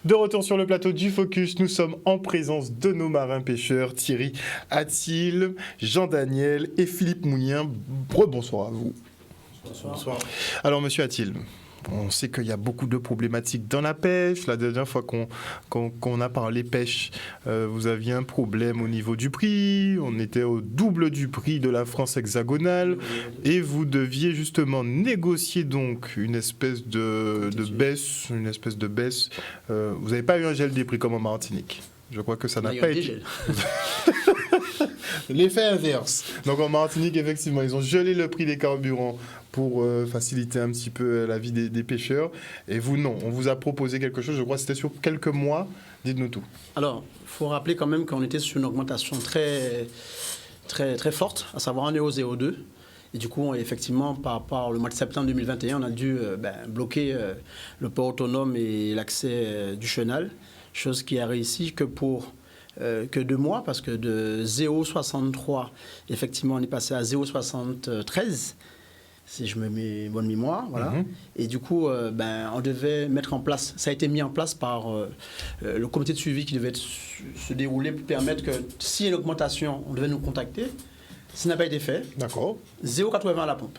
De retour sur le plateau du Focus, nous sommes en présence de nos marins pêcheurs, Thierry Attil, Jean-Daniel et Philippe Mounien. Bonsoir à vous. Bonsoir. Alors, monsieur Attil, on sait qu'il y a beaucoup de problématiques dans la pêche. La dernière fois qu'on a parlé pêche, vous aviez un problème au niveau du prix. On était au double du prix de la France hexagonale. Et vous deviez justement négocier donc une espèce de baisse. Vous n'avez pas eu un gel des prix comme en Martinique. Je crois que ça n'a pas été... L'effet inverse. Donc en Martinique, effectivement, ils ont gelé le prix des carburants pour faciliter un petit peu la vie des pêcheurs. Et vous, non. On vous a proposé quelque chose, je crois que c'était sur quelques mois. Dites-nous tout. Alors, il faut rappeler quand même qu'on était sur une augmentation très forte, à savoir 1,02 €. Et du coup, effectivement, par rapport au mois de septembre 2021, on a dû bloquer le port autonome et l'accès du chenal, chose qui a réussi que que 2 mois, parce que de 0,63, effectivement, on est passé à 0,73, si je me mets bonne mémoire, voilà. Et du coup, on devait mettre en place, ça a été mis en place par le comité de suivi qui devait se dérouler pour permettre que, s'il y a une augmentation, on devait nous contacter. Ça n'a pas été fait. D'accord. 0,80 à la pompe.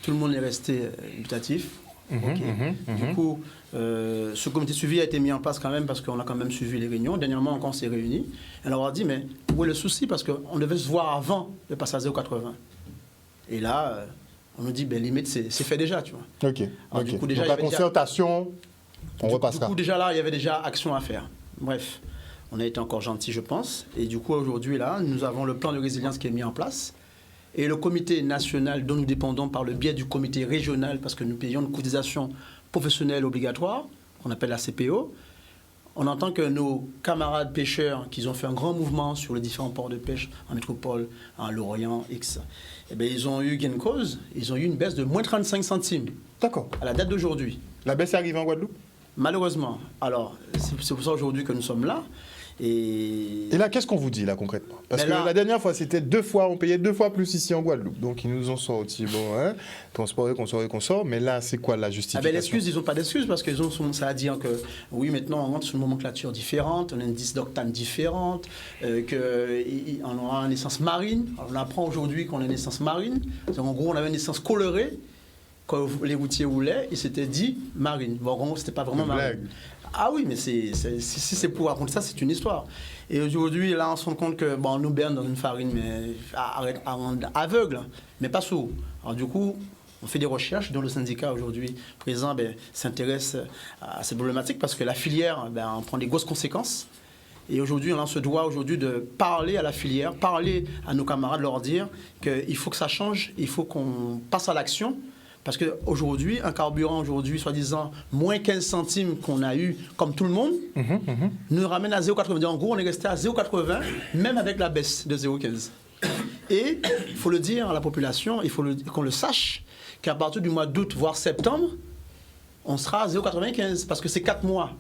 Tout le monde est resté dubitatif. Du coup, ce comité de suivi a été mis en place quand même parce qu'on a quand même suivi les réunions. Dernièrement, quand on s'est réunis, on leur a dit, mais où est le souci? Parce qu'on devait se voir avant de passer à 0,80. Et là, on nous dit, limite, c'est fait déjà, tu vois. Ok. Alors, du coup, déjà, donc la concertation, on repassera. Du coup, déjà là, il y avait déjà action à faire. Bref, on a été encore gentils, je pense. Et du coup, aujourd'hui, là, nous avons le plan de résilience qui est mis en place. Et le comité national dont nous dépendons par le biais du comité régional, parce que nous payons une cotisation professionnelle obligatoire, qu'on appelle la CPO, on entend que nos camarades pêcheurs, qui ont fait un grand mouvement sur les différents ports de pêche en métropole, en Lorient, X, ils ont eu gain de cause, ils ont eu une baisse de moins 35 centimes. D'accord. À la date d'aujourd'hui. La baisse est arrivée en Guadeloupe? Malheureusement. Alors, c'est pour ça aujourd'hui que nous sommes là. Et là, qu'est-ce qu'on vous dit, là, concrètement? Parce que la dernière fois, c'était 2 fois, on payait 2 fois plus ici en Guadeloupe. Donc, ils nous ont sorti, transport et consort. Mais là, c'est quoi la justification? L'excuse, ils n'ont pas d'excuse parce qu'ils ont ça à dire que, oui, maintenant, on rentre sur une nomenclature différente, on a une indice d'octane différente, qu'on aura une essence marine. Alors, on apprend aujourd'hui qu'on a une essence marine. En gros, on avait une essence colorée. Quand les routiers roulaient, ils s'étaient dit marine. Bon, c'était pas vraiment marine. Ah oui, mais si c'est pour raconter ça, c'est une histoire. Et aujourd'hui, là, on se rend compte que on nous berne dans une farine mais aveugle, mais pas sourd. Alors du coup, on fait des recherches dont le syndicat aujourd'hui présent s'intéresse à cette problématique parce que la filière on prend des grosses conséquences. Et aujourd'hui, on se doit aujourd'hui de parler à la filière, parler à nos camarades, leur dire qu'il faut que ça change, il faut qu'on passe à l'action. Parce qu'aujourd'hui, un carburant, soi-disant, moins 15 centimes qu'on a eu, comme tout le monde, nous ramène à 0,80. En gros, on est resté à 0,80, même avec la baisse de 0,15. Et il faut le dire à la population, il faut qu'on le sache, qu'à partir du mois d'août, voire septembre, on sera à 0,95. Parce que c'est 4 mois,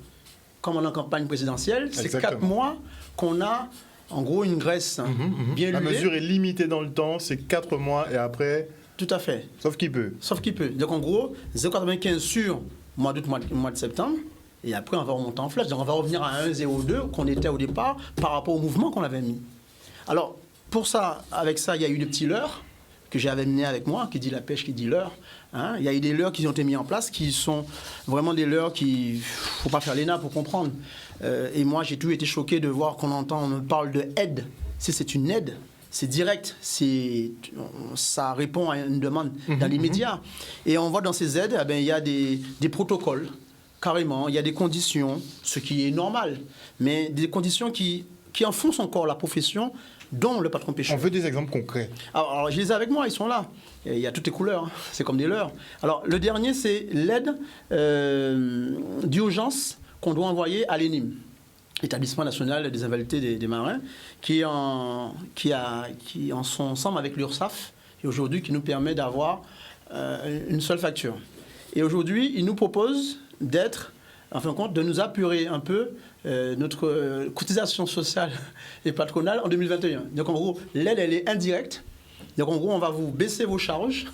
comme on est en campagne présidentielle, c'est 4 mois qu'on a, en gros, une graisse bien élevée. La mesure est limitée dans le temps, c'est 4 mois et après... Tout à fait. Sauf qu'il peut. Donc en gros, 0,95 sur mois d'août, mois de septembre, et après on va remonter en flèche. Donc on va revenir à 1,02 qu'on était au départ par rapport au mouvement qu'on avait mis. Alors pour ça, avec ça, il y a eu des petits leurres que j'avais menés avec moi, qui dit la pêche, qui dit leurre. Il y a eu des leurres qui ont été mis en place, qui sont vraiment des leurres qui... faut pas faire l'ENA pour comprendre. Et moi, j'ai toujours été choqué de voir qu'on me parle de aide. Si c'est une aide, c'est direct, ça répond à une demande dans les médias. Et on voit dans ces aides, il y a des protocoles, carrément, il y a des conditions, ce qui est normal, mais des conditions qui enfoncent encore la profession, dont le patron pêcheur. On veut des exemples concrets. Alors je les ai avec moi, ils sont là. Il y a toutes les couleurs, c'est comme des leurres. Alors le dernier, c'est l'aide d'urgence qu'on doit envoyer à l'ENIM. Établissement national des invalidités des marins, qui en sont ensemble avec l'URSSAF, et aujourd'hui qui nous permet d'avoir une seule facture. Et aujourd'hui, il nous propose de nous apurer un peu notre cotisation sociale et patronale en 2021. Donc en gros, l'aide, elle est indirecte. Donc en gros, on va vous baisser vos charges.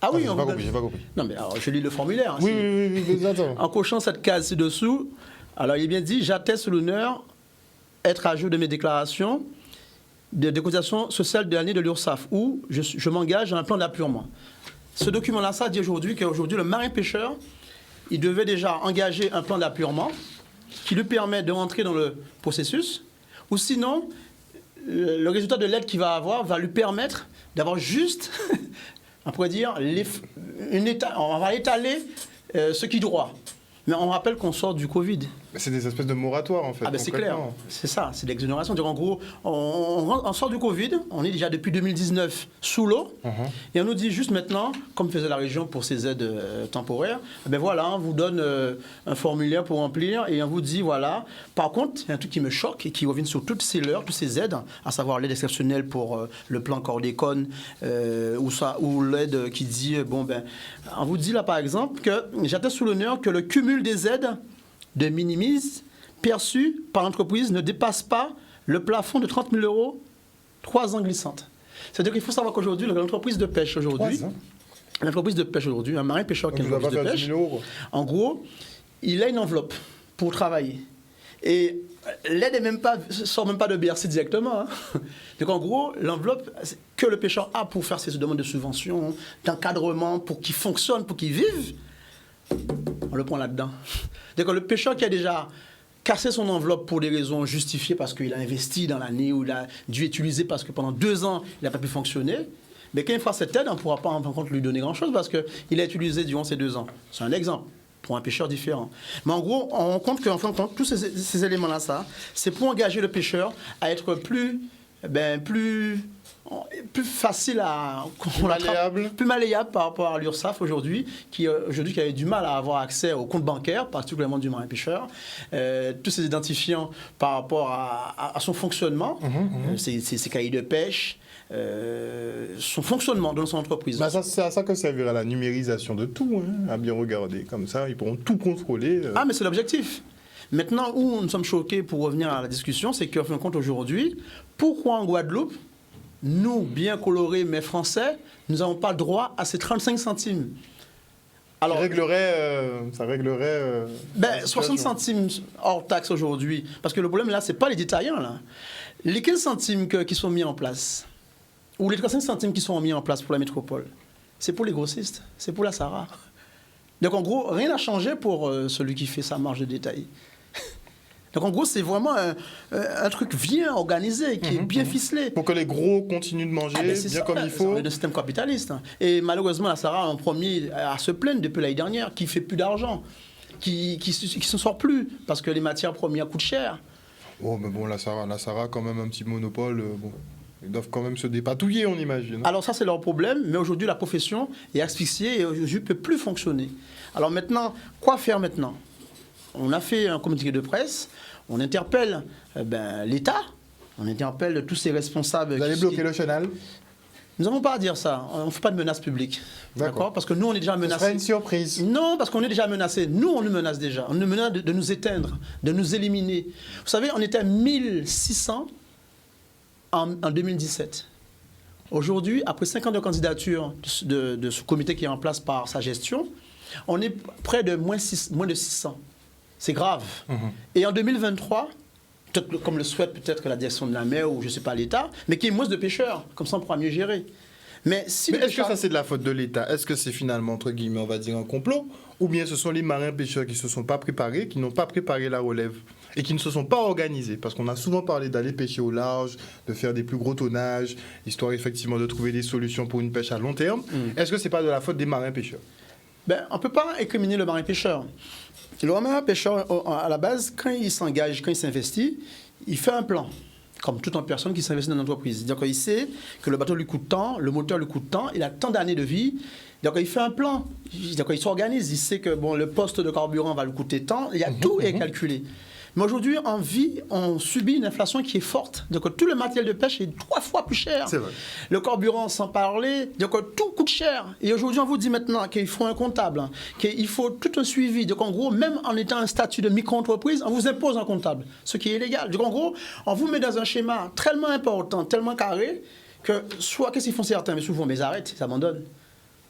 Ah oui, j'ai pas compris. Non mais alors, je lis le formulaire. Oui, attends. En cochant cette case ci-dessous, Alors, il est bien dit, j'atteste l'honneur être à jour de mes déclarations de cotisation sociale de l'année de l'URSSAF, où je m'engage dans un plan d'appurement. Ce document-là, ça dit aujourd'hui qu'aujourd'hui, le marin-pêcheur, il devait déjà engager un plan d'appurement qui lui permet de rentrer dans le processus, ou sinon, le résultat de l'aide qu'il va avoir va lui permettre d'avoir juste, on pourrait dire, on va étaler ce qui droit. Mais on rappelle qu'on sort du Covid. C'est des espèces de moratoires, en fait. Ah ben c'est clair, c'est ça, c'est l'exonération. Donc en gros, on sort du Covid, on est déjà depuis 2019 sous l'eau, et on nous dit juste maintenant, comme faisait la région pour ces aides temporaires, ben voilà, on vous donne un formulaire pour remplir, et on vous dit, voilà, par contre, il y a un truc qui me choque, et qui revient sur toutes ces aides, à savoir l'aide exceptionnelle pour le plan chlordécone, ou l'aide qui dit, bon ben, on vous dit là par exemple, que j'atteste sous l'honneur que le cumul des aides de minimise perçu par l'entreprise ne dépasse pas le plafond de 30 000 € 3 ans glissantes. C'est-à-dire qu'il faut savoir qu'aujourd'hui, l'entreprise de pêche aujourd'hui, un marin pêcheur qui a une entreprise de pêche, en gros, il a une enveloppe pour travailler. Et l'aide ne sort même pas de BRC directement. Hein. Donc en gros, l'enveloppe que le pêcheur a pour faire ses demandes de subvention, d'encadrement, pour qu'il fonctionne, pour qu'il vive, on le prend là-dedans. Donc le pêcheur qui a déjà cassé son enveloppe pour des raisons justifiées parce qu'il a investi dans l'année ou il a dû utiliser parce que pendant 2 ans, il n'a pas pu fonctionner, mais quand il fera cette aide, on ne pourra pas en fin de compte lui donner grand-chose parce qu'il a utilisé durant ces 2 ans. C'est un exemple pour un pêcheur différent. Mais en gros, on rend compte qu'en fin de compte, tous ces éléments-là, c'est pour engager le pêcheur à être plus facile plus malléable par rapport à l'URSSAF aujourd'hui, qui a eu du mal à avoir accès aux comptes bancaires, particulièrement du marin pêcheur, tous ces identifiants par rapport à son fonctionnement, ses cahiers de pêche, son fonctionnement dans son entreprise. Bah c'est à ça que servira la numérisation de tout, à bien regarder. Comme ça, ils pourront tout contrôler. Ah, mais c'est l'objectif. Maintenant, où nous sommes choqués, pour revenir à la discussion, c'est qu'en fin de compte, aujourd'hui, pourquoi en Guadeloupe, nous, bien colorés mais français, nous n'avons pas droit à ces 35 centimes. Alors, ça réglerait 60 centimes hors taxe aujourd'hui. Parce que le problème là, ce n'est pas les détaillants. Là. Les 15 centimes qui sont mis en place, ou les 35 centimes qui sont mis en place pour la métropole, c'est pour les grossistes, c'est pour la SARA. Donc en gros, rien n'a changé pour celui qui fait sa marge de détail. Donc en gros, c'est vraiment un truc bien organisé, qui est bien ficelé. Pour que les gros continuent de manger bien comme il faut. C'est un système capitaliste. Et malheureusement, la SARA en premier à se plaindre depuis l'année dernière, qui ne fait plus d'argent, qui ne s'en sort plus, parce que les matières premières coûtent cher. Oh, mais bon, la SARA quand même un petit monopole. Ils doivent quand même se dépatouiller, on imagine. Alors ça, c'est leur problème, mais aujourd'hui, la profession est asphyxiée et aujourd'hui ne peut plus fonctionner. Alors maintenant, quoi faire maintenant ? On a fait un communiqué de presse, on interpelle l'État, on interpelle tous ces responsables. Vous allez bloquer le chenal ? Nous n'avons pas à dire ça, on ne fait pas de menace publique. D'accord ? Parce que nous, on est déjà menacés. Ce sera une surprise. Non, parce qu'on est déjà menacés. Nous, on nous menace déjà. On nous menace de nous éteindre, de nous éliminer. Vous savez, on était à 1600 en 2017. Aujourd'hui, après 5 ans de candidature de ce comité qui est en place par sa gestion, on est près de moins de 600. C'est grave. Et en 2023, peut-être comme le souhaite peut-être la direction de la mer ou je ne sais pas l'État, mais qu'il y ait moins de pêcheurs, comme ça on pourra mieux gérer. Mais est-ce que ça c'est de la faute de l'État ? Est-ce que c'est finalement, entre guillemets, on va dire un complot ? Ou bien ce sont les marins pêcheurs qui ne se sont pas préparés, qui n'ont pas préparé la relève et qui ne se sont pas organisés ? Parce qu'on a souvent parlé d'aller pêcher au large, de faire des plus gros tonnages, histoire effectivement de trouver des solutions pour une pêche à long terme. Est-ce que ce n'est pas de la faute des marins pêcheurs ? On ne peut pas incriminer le marin pêcheur. Le marin pêcheur, à la base, quand il s'engage, quand il s'investit, il fait un plan, comme toute personne qui s'investit dans une entreprise. C'est-à-dire qu'il sait que le bateau lui coûte tant, le moteur lui coûte tant, il a tant d'années de vie. Donc il fait un plan, il s'organise, il sait que le poste de carburant va lui coûter tant, il y a tout est calculé. Mais aujourd'hui, on subit une inflation qui est forte. Donc tout le matériel de pêche est 3 fois plus cher. C'est vrai. Le carburant, sans parler, donc tout coûte cher. Et aujourd'hui, on vous dit maintenant qu'il faut un comptable, qu'il faut tout un suivi. Donc en gros, même en étant un statut de micro-entreprise, on vous impose un comptable, ce qui est illégal. Donc en gros, on vous met dans un schéma tellement important, tellement carré, que soit, qu'est-ce qu'ils font certains, mais souvent, ils arrêtent, ils abandonnent.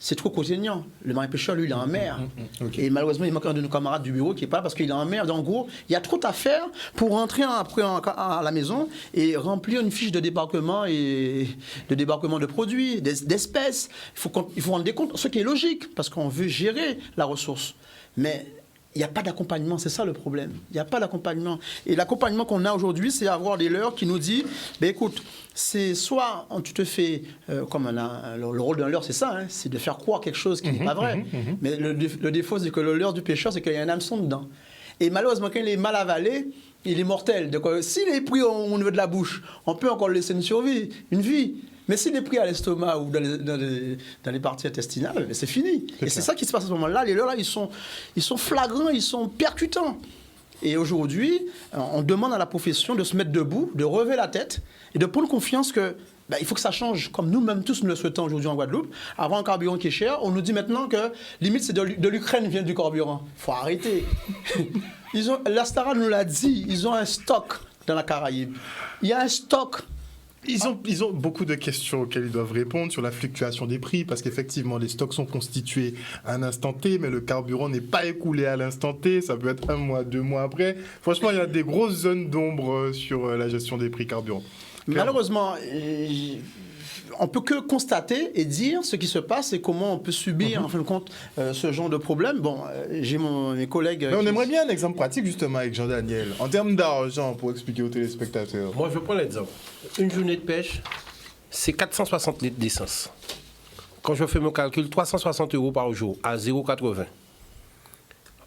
c'est trop quotidien. Le marin pêcheur, lui, il est en mer. Okay. Et malheureusement, il manque un de nos camarades du bureau qui n'est pas parce qu'il est en mer. En gros, il y a trop à faire pour rentrer après à la maison et remplir une fiche de débarquement et de débarquement de produits, d'espèces. Il faut rendre compte, ce qui est logique, parce qu'on veut gérer la ressource. Mais il n'y a pas d'accompagnement, c'est ça le problème. Il n'y a pas d'accompagnement. Et l'accompagnement qu'on a aujourd'hui, c'est avoir des leurres qui nous disent, ben écoute, c'est soit tu te fais, comme le rôle d'un leurre, c'est ça, hein, c'est de faire croire quelque chose qui n'est pas vrai. Mais le défaut, c'est que le leurre du pêcheur, c'est qu'il y a un hameçon dedans. Et malheureusement, quand il est mal avalé, il est mortel. Donc, s'il est pris au niveau de la bouche, on peut encore laisser une vie. Mais s'il est pris à l'estomac ou dans les parties intestinales, c'est fini. Et c'est ça qui se passe à ce moment-là. Les leurres, là, ils sont flagrants, ils sont percutants. Et aujourd'hui, on demande à la profession de se mettre debout, de relever la tête et de prendre confiance que il faut que ça change, comme nous-mêmes tous nous le souhaitons aujourd'hui en Guadeloupe. Avant un carburant qui est cher, on nous dit maintenant que limite c'est de l'Ukraine vient du carburant. Il faut arrêter. L'Astara nous l'a dit, ils ont un stock dans la Caraïbe. Il y a un stock. Ils ont beaucoup de questions auxquelles ils doivent répondre sur la fluctuation des prix, parce qu'effectivement, les stocks sont constitués à un instant T, mais le carburant n'est pas écoulé à l'instant T, ça peut être 1 mois, 2 mois après. Franchement, il y a des grosses zones d'ombre sur la gestion des prix carburant. Malheureusement, on peut que constater et dire ce qui se passe et comment on peut subir, en fin de compte, ce genre de problème. Bon, j'ai mes collègues... Mais on aimerait bien un exemple pratique, justement, avec Jean-Daniel, en termes d'argent, pour expliquer aux téléspectateurs. Moi, je prends l'exemple. Une journée de pêche, c'est 460 litres d'essence. Quand je fais mon calcul, 360 € par jour, à 0,80.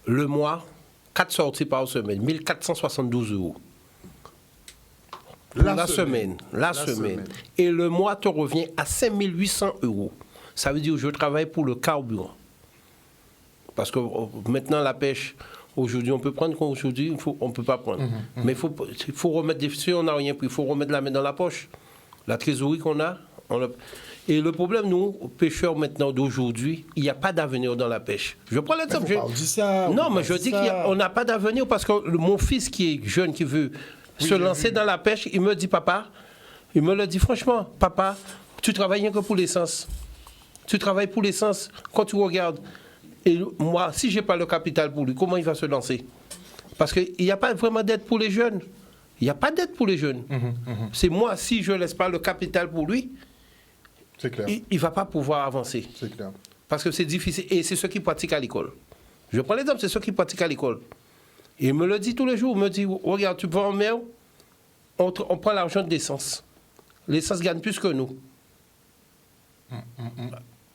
Le mois, 4 sorties par semaine, 1472 €. La semaine. Et le mois te revient à 5800 €. Ça veut dire que je travaille pour le carburant. Parce que maintenant, la pêche, aujourd'hui, on peut prendre qu'aujourd'hui, on ne peut pas prendre. Mais il faut remettre des... Si on n'a rien pris, il faut remettre la main dans la poche. La trésorerie qu'on a, Et le problème, nous, pêcheurs maintenant d'aujourd'hui, il n'y a pas d'avenir dans la pêche. Je prends l'exemple. Non, mais je dis qu'on n'a pas d'avenir parce que mon fils qui est jeune, qui veut se lancer dans la pêche, il me dit, papa, il me le dit franchement, papa, tu travailles rien que pour l'essence. Tu travailles pour l'essence. Quand tu regardes, et moi, si je n'ai pas le capital pour lui, comment il va se lancer? Parce qu'il n'y a pas vraiment d'aide pour les jeunes. Il n'y a pas d'aide pour les jeunes. C'est moi, si je ne laisse pas le capital pour lui, c'est clair. Il ne va pas pouvoir avancer. C'est clair. Parce que c'est difficile. Et c'est ceux qui pratiquent à l'école. Je prends l'exemple, c'est ceux qui pratiquent à l'école. Et il me le dit tous les jours. Il me dit, regarde, tu vas en mer, on prend l'argent de l'essence. L'essence gagne plus que nous.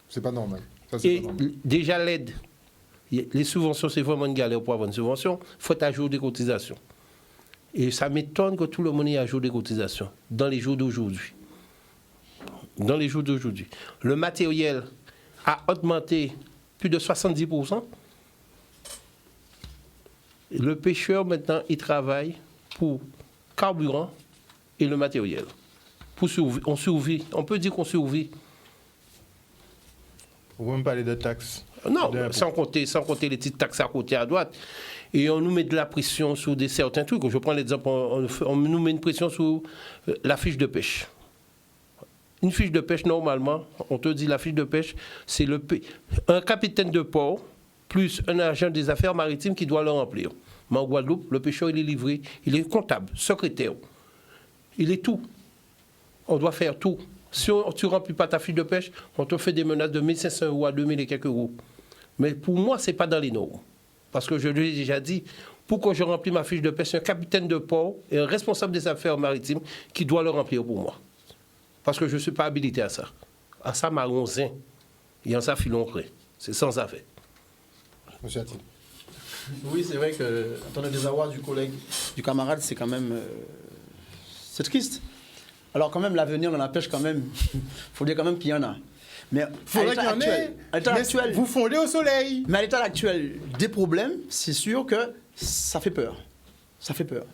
C'est pas normal. Ça, et pas normal. Déjà l'aide. Les subventions, c'est vraiment une galère pour avoir une subvention. Il faut ajouter des cotisations. Et ça m'étonne que tout le monde ait ajouté des cotisations dans les jours d'aujourd'hui. Dans les jours d'aujourd'hui. Le matériel a augmenté plus de 70%. Le pêcheur, maintenant, il travaille pour carburant et le matériel. Pour survivre. On survit. On peut dire qu'on survit. On ne peut même parler de taxes. Non, sans compter les petites taxes à côté à droite. Et on nous met de la pression sur certains trucs. Je prends l'exemple, on nous met une pression sur la fiche de pêche. Une fiche de pêche, normalement, on te dit la fiche de pêche, c'est un capitaine de port plus un agent des affaires maritimes qui doit le remplir. Mais en Guadeloupe, le pêcheur, il est livré, il est comptable, secrétaire. Il est tout. On doit faire tout. Si tu ne remplis pas ta fiche de pêche, on te fait des menaces de 1 500 € à 2 000 et quelques euros. Mais pour moi, ce n'est pas dans les normes. Parce que je l'ai déjà dit, pour que je remplis ma fiche de pêche, c'est un capitaine de port et un responsable des affaires maritimes qui doit le remplir pour moi. Parce que je ne suis pas habilité à ça. À ça, ma ronzin. Et en ça, filongré. C'est sans affaire. Monsieur Atil. Oui, c'est vrai que entendre des avoirs du collègue, du camarade, c'est quand même... c'est triste. Alors quand même, l'avenir dans la pêche, quand même, il faut dire quand même qu'il y en a. Mais à l'état actuel, vous fondez au soleil. Mais à l'état actuel des problèmes, c'est sûr que ça fait peur. Ça fait peur.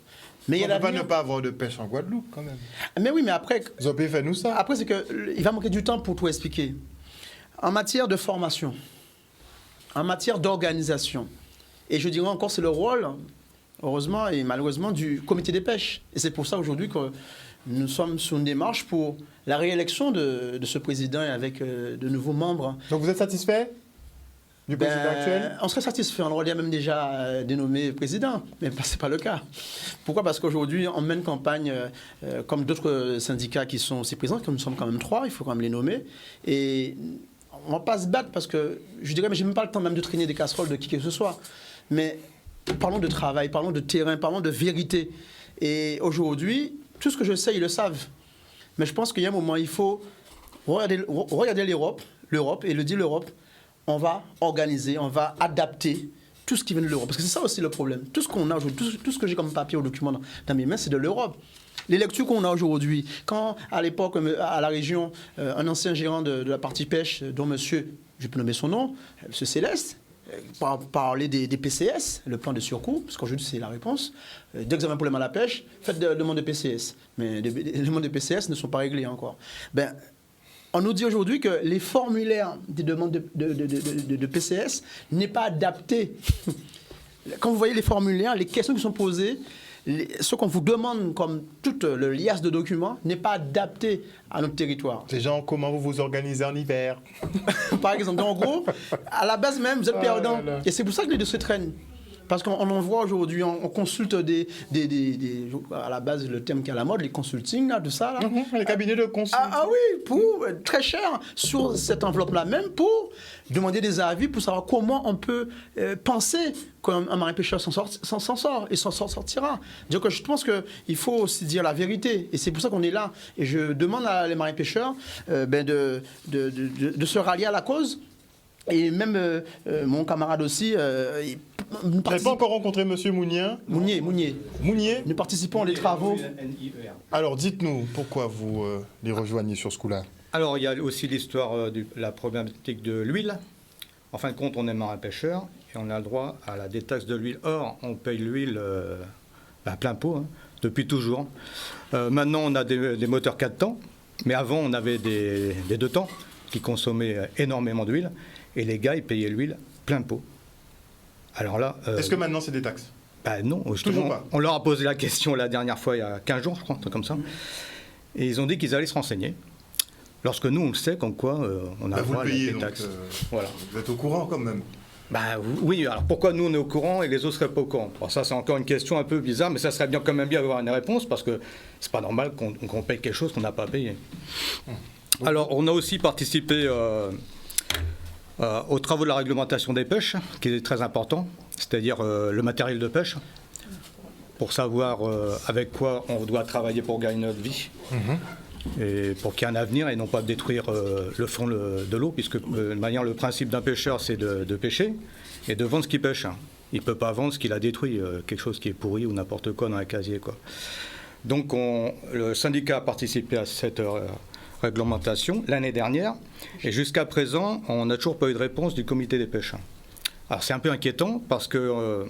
Mais on ne va ne pas avoir de pêche en Guadeloupe, quand même. Mais oui, mais après... Zopé, fais-nous ça. Après, c'est qu'il va manquer du temps pour tout expliquer. En matière de formation, en matière d'organisation, et je dirais encore, c'est le rôle heureusement et malheureusement, du comité des pêches. Et c'est pour ça aujourd'hui que nous sommes sur une démarche pour la réélection de ce président et avec de nouveaux membres. Donc vous êtes satisfait du président actuel? On serait satisfait, on l'aurait même déjà dénommé président, mais ce n'est pas le cas. Pourquoi? Parce qu'aujourd'hui, on mène campagne comme d'autres syndicats qui sont aussi présents, comme nous sommes quand même 3, il faut quand même les nommer. Et on ne va pas se battre parce que, je dirais, mais je n'ai même pas le temps même de traîner des casseroles de qui que ce soit. Mais parlons de travail, parlons de terrain, parlons de vérité. Et aujourd'hui, tout ce que je sais, ils le savent. Mais je pense qu'il y a un moment, il faut regarder l'Europe et le dire l'Europe. On va organiser, on va adapter tout ce qui vient de l'Europe. Parce que c'est ça aussi le problème. Tout ce qu'on a aujourd'hui, tout ce que j'ai comme papier ou document dans mes mains, c'est de l'Europe. Les lectures qu'on a aujourd'hui, quand à l'époque, à la région, un ancien gérant de la partie pêche, dont monsieur, je peux nommer son nom, monsieur Céleste, parler des PCS, le plan de surcoût, parce qu'aujourd'hui c'est la réponse. Dès que vous avez un problème à la pêche, faites des demandes de PCS. Mais les demandes de PCS ne sont pas réglées encore. On nous dit aujourd'hui que les formulaires des demandes de PCS n'est pas adapté. Quand vous voyez les formulaires, les questions qui sont posées, ce qu'on vous demande comme toute le liasse de documents n'est pas adapté à notre territoire. C'est genre comment vous vous organisez en hiver. Par exemple, donc en gros, à la base même, vous êtes perdant. Et c'est pour ça que les dossiers traînent. Parce qu'on en voit aujourd'hui, on consulte à la base, le thème qui est à la mode, les consultings, là, de ça. Là. Les cabinets de consulting. Ah oui, très cher, sur cette enveloppe-là même, pour demander des avis, pour savoir comment on peut penser qu'un marin-pêcheur s'en sort et s'en sortira. Donc je pense qu'il faut aussi dire la vérité. Et c'est pour ça qu'on est là. Et je demande à les marins-pêcheurs de se rallier à la cause. Et même mon camarade aussi... Vous n'avez pas encore rencontré M. Mounier? Mounier. Nous participons à des travaux. Alors, dites-nous, pourquoi vous les rejoignez sur ce coup-là? Alors, il y a aussi l'histoire de la problématique de l'huile. En fin de compte, on est marin-pêcheur et on a le droit à la détaxe de l'huile. Or, on paye l'huile à plein pot, depuis toujours. Maintenant, on a des moteurs 4 temps, mais avant, on avait des 2 temps qui consommaient énormément d'huile. Et les gars, ils payaient l'huile plein pot. Alors là, est-ce que maintenant c'est des taxes? Non, toujours pas. On leur a posé la question la dernière fois, il y a 15 jours, je crois, un truc comme ça. Et ils ont dit qu'ils allaient se renseigner. Lorsque nous, on le sait, comme quoi on a droit à des taxes. Voilà. Vous êtes au courant quand même? Oui, alors pourquoi nous on est au courant et les autres seraient pas au courant? Alors ça, c'est encore une question un peu bizarre, mais ça serait bien quand même bien d'avoir une réponse, parce que c'est pas normal qu'on paye quelque chose qu'on n'a pas payé. Alors, on a aussi participé... aux travaux de la réglementation des pêches, qui est très important, c'est-à-dire le matériel de pêche, pour savoir avec quoi on doit travailler pour gagner notre vie, et pour qu'il y ait un avenir et non pas détruire le fond de l'eau, puisque de manière, le principe d'un pêcheur, c'est de pêcher et de vendre ce qu'il pêche. Il ne peut pas vendre ce qu'il a détruit, quelque chose qui est pourri ou n'importe quoi dans un casier, quoi. Donc le syndicat a participé à cette... réglementation l'année dernière, et jusqu'à présent, on n'a toujours pas eu de réponse du comité des pêches. Alors c'est un peu inquiétant parce que,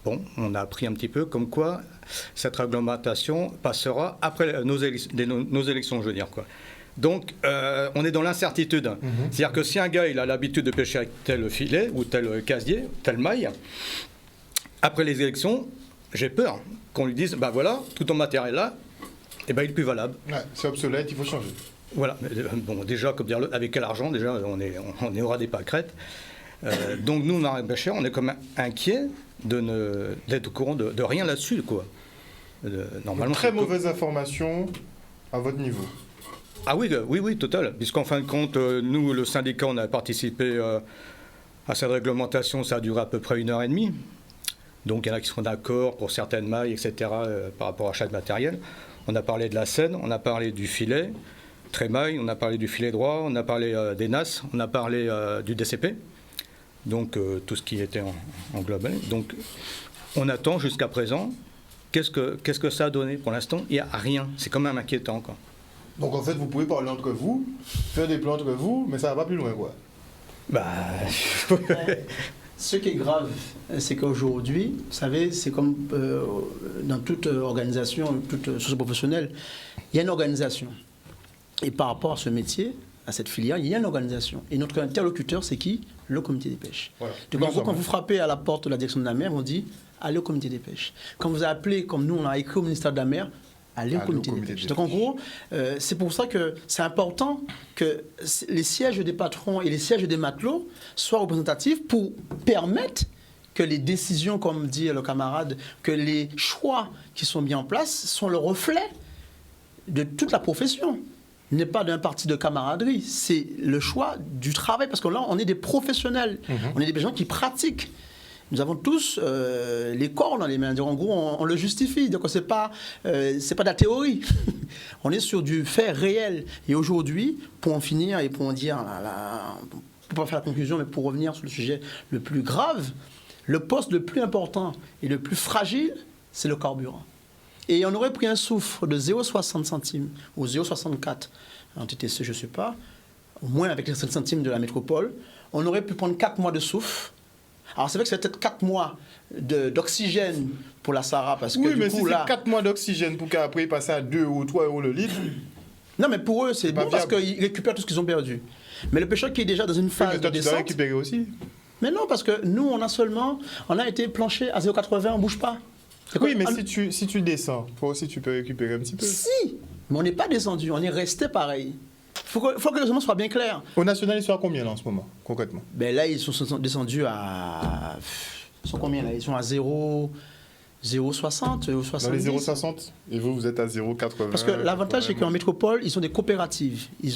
on a appris un petit peu comme quoi cette réglementation passera après nos élections, je veux dire, quoi. Donc, on est dans l'incertitude. C'est-à-dire que si un gars il a l'habitude de pêcher avec tel filet ou tel casier, telle maille, après les élections, j'ai peur qu'on lui dise, voilà, tout ton matériel là, il est plus valable. Ouais, c'est obsolète, il faut changer. Voilà, déjà, comme dire, avec quel argent, déjà, on est au ras des pâquerettes. Donc nous, marins-pêcheurs, on est quand même inquiets d'être au courant de rien là-dessus, quoi. Normalement, très mauvaise information à votre niveau. Ah oui, total. Puisqu'en fin de compte, nous, le syndicat, on a participé à cette réglementation, ça a duré à peu près 1h30. Donc il y en a qui seront d'accord pour certaines mailles, etc., par rapport à chaque matériel. On a parlé de la Seine, on a parlé du filet, trémaille, on a parlé du filet droit, on a parlé des NAS, on a parlé du DCP, donc tout ce qui était englobé. Donc on attend jusqu'à présent. Qu'est-ce que ça a donné? Pour l'instant, il n'y a rien. C'est quand même inquiétant, quoi. Donc en fait, vous pouvez parler entre vous, faire des plans entre vous, mais ça va pas plus loin, quoi. Ce qui est grave, c'est qu'aujourd'hui, vous savez, c'est comme dans toute organisation, toute socio-professionnelle, il y a une organisation. Et par rapport à ce métier, à cette filière, il y a une organisation. Et notre interlocuteur, c'est qui? Le comité des pêches. Voilà. Donc en gros, quand vous frappez à la porte de la direction de la mer, on dit allez au comité des pêches. Quand vous appelez, comme nous on a écrit au ministère de la mer, allez au comité des pêches. Donc en gros, c'est pour ça que c'est important que les sièges des patrons et les sièges des matelots soient représentatifs pour permettre que les décisions, comme dit le camarade, que les choix qui sont mis en place sont le reflet de toute la profession. Il n'est pas d'un parti de camaraderie, c'est le choix du travail, parce que là, on est des professionnels, on est des gens qui pratiquent. Nous avons tous les corps dans les mains. En gros, on le justifie. Donc, c'est pas de la théorie. On est sur du fait réel. Et aujourd'hui, pour en finir et pour en dire, pour pas faire la conclusion, mais pour revenir sur le sujet le plus grave, le poste le plus important et le plus fragile, c'est le carburant. Et on aurait pris un soufre de 0,60 centimes ou 0,64 en TTC, je ne sais pas, au moins avec les 5 centimes de la métropole, on aurait pu prendre 4 mois de soufre. Alors c'est vrai que c'est peut-être 4 mois d'oxygène pour la Sahara, parce que oui, du mais coup, si là... c'est 4 mois d'oxygène pour qu'après passer à 2 ou 3 euros le litre... Non, mais pour eux, c'est bon parce qu'ils récupèrent tout ce qu'ils ont perdu. Mais le pêcheur qui est déjà dans une phase de descente... Tu dois récupérer aussi. Mais non, parce que nous, on a été planché à 0,80, on ne bouge pas. Oui, mais si tu descends, toi aussi tu peux récupérer un petit peu. Si, mais on n'est pas descendu, on est resté pareil. Faut que le raisonnement soit bien clair. Au national, ils sont à combien là en ce moment, concrètement? Ben là, ils sont descendus à... Ils sont combien là? Ils sont à 0,60, 0,70. Dans les 0,60 et vous êtes à 0,80. Parce que l'avantage, c'est qu'en métropole, ils ont des coopératives. Ils